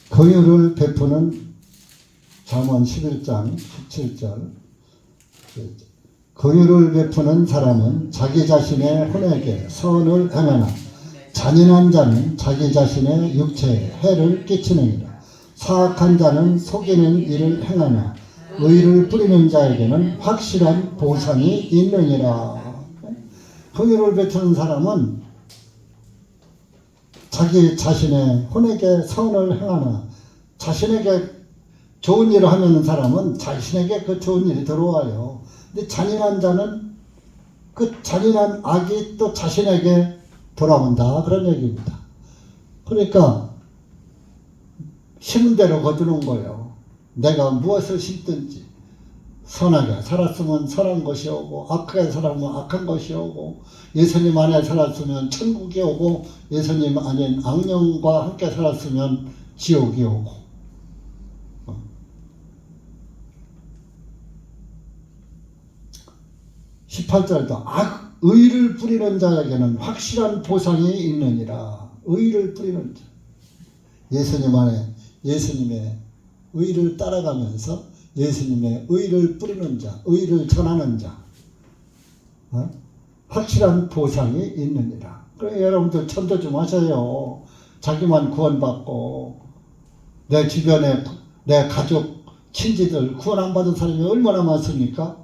긍휼을 베푸는 잠언 11장 17절. 긍휼을 베푸는 사람은 자기 자신의 혼에게 선을 행하나 잔인한 자는 자기 자신의 육체에 해를 끼치느니라. 사악한 자는 속이는 일을 행하나 의를 뿌리는 자에게는 확실한 보상이 있느니라. 긍휼을 베푸는 사람은 자기 자신의 혼에게 선을 행하나 자신에게 좋은 일을 하는 사람은 자신에게 그 좋은 일이 들어와요. 근데 잔인한 자는 그 잔인한 악이 또 자신에게 돌아온다. 그런 얘기입니다. 그러니까 심은 대로 거두는 거예요. 내가 무엇을 심든지 선하게 살았으면 선한 것이 오고 악하게 살았으면 악한 것이 오고 예수님 안에 살았으면 천국이 오고 예수님 아닌 악령과 함께 살았으면 지옥이 오고 18절도 의를 뿌리는 자에게는 확실한 보상이 있느니라. 의를 뿌리는 자. 예수님 안에 예수님의 의를 따라가면서 예수님의 의를 뿌리는 자, 의를 전하는 자, 확실한 보상이 있느니라. 그래, 여러분들 천도 좀 하셔요. 자기만 구원받고 내 주변에 내 가족 친지들 구원 안 받은 사람이 얼마나 많습니까?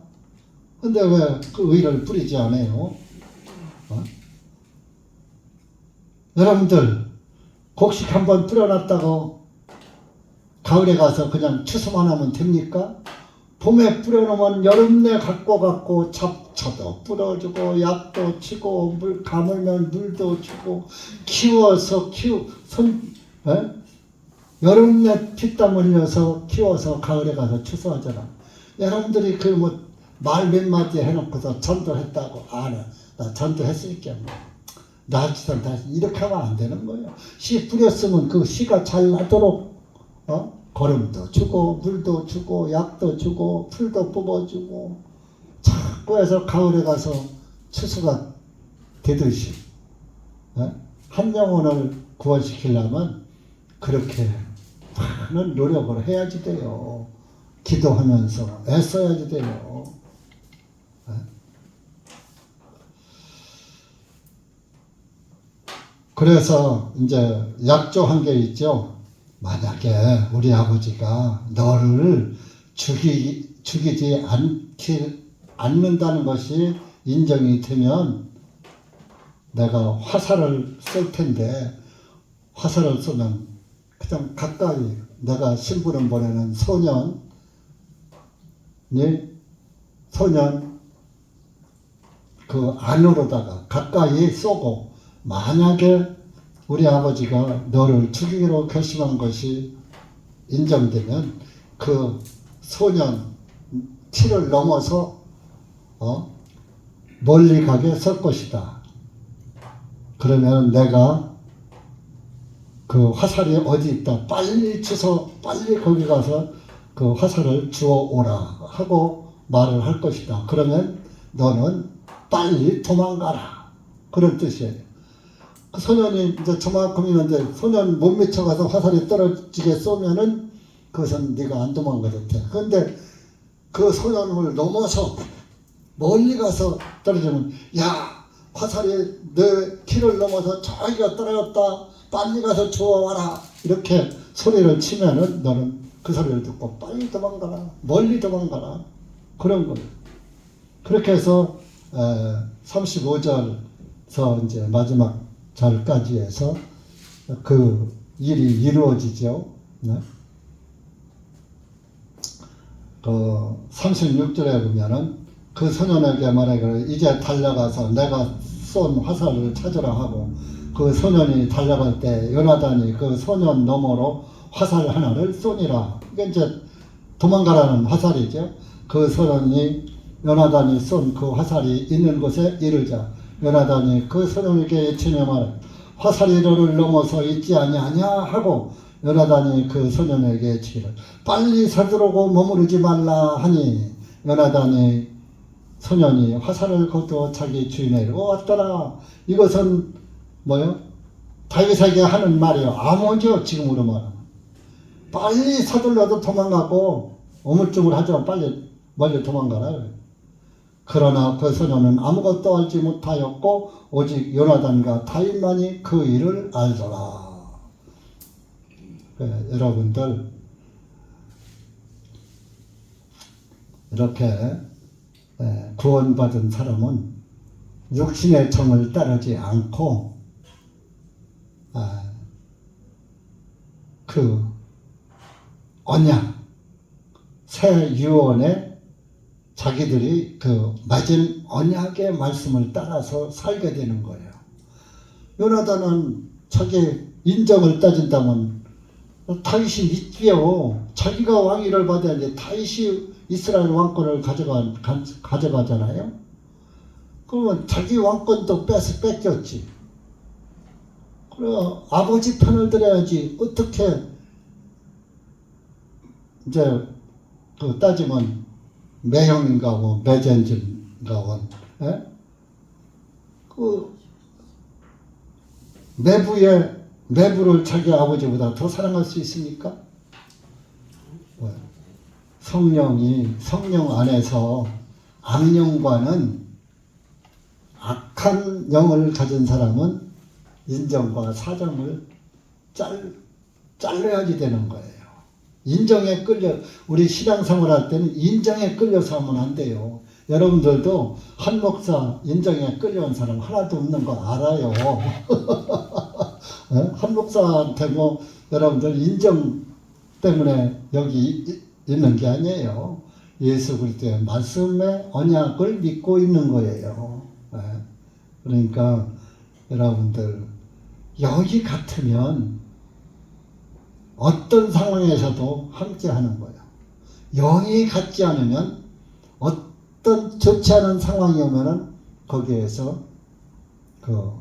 근데 왜 그 의를 뿌리지 않아요? 어? 여러분들 곡식 한번 뿌려놨다고 가을에 가서 그냥 추수만 하면 됩니까? 봄에 뿌려놓으면 여름 내 갖고 잡초도 뿌려주고 약도 치고 물 가물면 물도 주고 키워서 여름 내 피땀 흘려서 키워서 가을에 가서 추수하잖아. 여러분들이 그 뭐 말 몇 마디 해놓고서 전도했다고 나 전도했으니까 나 진짜 이렇게 하면 안 되는 거예요. 씨 뿌렸으면 그 씨가 잘 나도록 거름도 주고 물도 주고 약도 주고 풀도 뽑아주고 자꾸 해서 가을에 가서 추수가 되듯이 한 영혼을 구원시키려면 그렇게 많은 노력을 해야지 돼요. 기도하면서 애써야지 돼요. 그래서 이제 약조한 게 있죠. 만약에 우리 아버지가 너를 죽이지 않는다는 것이 인정이 되면 내가 화살을 쏠 텐데 화살을 쏘면 그냥 가까이 내가 심부름 보내는 소년 그 안으로다가 가까이 쏘고 만약에 우리 아버지가 너를 죽이기로 결심한 것이 인정되면 그 소년 티를 넘어서 멀리 가게 쏠 것이다. 그러면 내가 그 화살이 어디 있다 빨리 거기 가서 그 화살을 주워 오라 하고 말을 할 것이다. 그러면 너는 빨리 도망가라. 그런 뜻이에요. 그 소년이 이제 저만큼 있는데 소년 못 미쳐가서 화살이 떨어지게 쏘면은 그것은 네가 안 도망가도 돼. 그런데 그 소년을 넘어서 멀리 가서 떨어지면 야 화살이 내 키를 넘어서 저기가 떨어졌다. 빨리 가서 주워와라. 이렇게 소리를 치면은 너는 그 소리를 듣고 빨리 도망가라. 멀리 도망가라. 그런 거예요. 그렇게 해서 35절서 이제 마지막 절까지 해서 그 일이 이루어지죠. 네? 그 36절에 보면은 그 소년에게 말하기를 이제 달려가서 내가 쏜 화살을 찾으라 하고 그 소년이 달려갈 때 요나단이 그 소년 너머로 화살 하나를 쏘니라. 이게 이제 도망가라는 화살이죠. 그 소년이 요나단이 쏜 그 화살이 있는 곳에 이르자 요나단이 그 소년에게 외치며 말해 화살이 너를 넘어서 있지 아니하냐 하고 요나단이 그 소년에게 외치기를 빨리 서두르고 머무르지 말라 하니 요나단이 소년이 화살을 거두어 자기 주인에게 왔더라. 이것은 뭐요? 다윗에게 하는 말이요. 암호죠. 지금으로 말하면 빨리 서둘러도 도망가고 우물쭈물하죠. 빨리 멀리 도망가라. 그러나 그 소년은 아무것도 알지 못하였고 오직 요나단과 다윗만이 그 일을 알더라. 여러분들 이렇게 구원받은 사람은 육신의 정을 따르지 않고 그 언약 새 유언에 자기들이 그 맺은 언약의 말씀을 따라서 살게 되는 거예요. 요나단은 자기 인정을 따진다면 다윗이 믿지요. 자기가 왕위를 받아야지. 다윗이 이스라엘 왕권을 가져가잖아요. 그러면 자기 왕권도 뺏겼지. 그래 아버지 편을 들어야지. 어떻게 이제 그 따지면 매형인가고 매젠진가고 그 매부를 자기 아버지보다 더 사랑할 수 있습니까? 성령 안에서 악령과는 악한 영을 가진 사람은 인정과 사정을 잘라야지 되는 거예요. 인정에 끌려, 우리 신앙생활 할 때는 인정에 끌려서 하면 안 돼요. 여러분들도 한 목사 인정에 끌려온 사람 하나도 없는 거 알아요. 한 목사한테 뭐 여러분들 인정 때문에 여기 있는 게 아니에요. 예수 그리스도의 말씀의 언약을 믿고 있는 거예요. 그러니까 여러분들 여기 같으면 어떤 상황에서도 함께 하는 거예요. 영이 같지 않으면 어떤 좋지 않은 상황이 오면은 거기에서 그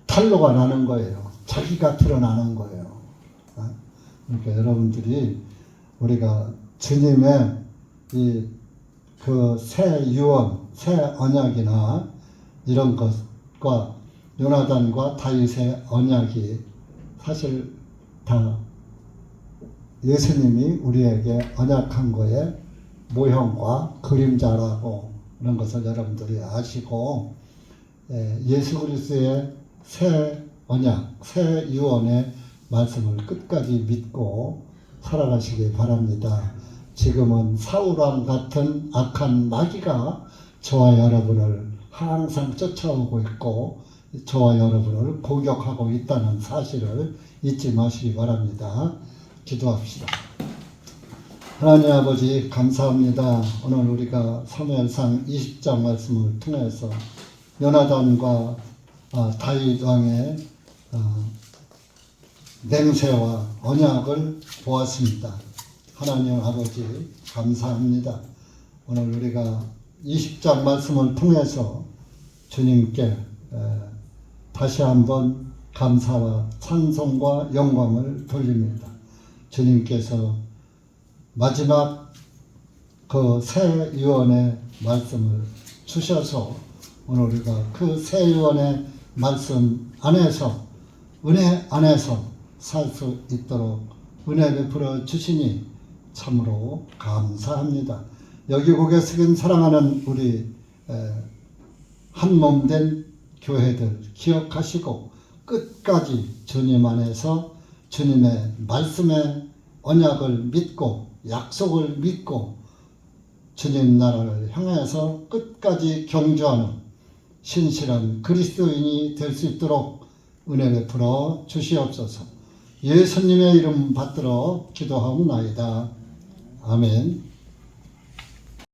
탄로가 나는 거예요. 자기가 드러나는 거예요. 그러니까 여러분들이 우리가 주님의 이 그 새 유언, 새 언약이나 이런 것과 요나단과 다윗의 언약이 사실 다 예수님이 우리에게 언약한 거에 모형과 그림자라고 그런 것을 여러분들이 아시고, 예수 그리스도의 새 언약, 새 유언의 말씀을 끝까지 믿고 살아가시기 바랍니다. 지금은 사울왕 같은 악한 마귀가 저와 여러분을 항상 쫓아오고 있고 저와 여러분을 공격하고 있다는 사실을 잊지 마시기 바랍니다. 기도합시다. 하나님 아버지 감사합니다. 오늘 우리가 사무엘상 20장 말씀을 통해서 요나단과 다윗 왕의 맹세와 언약을 보았습니다. 하나님 아버지 감사합니다. 오늘 우리가 20장 말씀을 통해서 주님께 다시 한번 감사와 찬송과 영광을 돌립니다. 주님께서 마지막 그 새 유언의 말씀을 주셔서 오늘 우리가 그 새 유언의 말씀 안에서 은혜 안에서 살 수 있도록 은혜 베풀어 주시니 참으로 감사합니다. 여기 고개 숙인 사랑하는 우리 한 몸 된 교회들 기억하시고 끝까지 주님 안에서 주님의 말씀의 언약을 믿고 약속을 믿고 주님 나라를 향해서 끝까지 경주하는 신실한 그리스도인이 될 수 있도록 은혜 베풀어 주시옵소서. 예수님의 이름 받들어 기도하옵나이다. 아멘.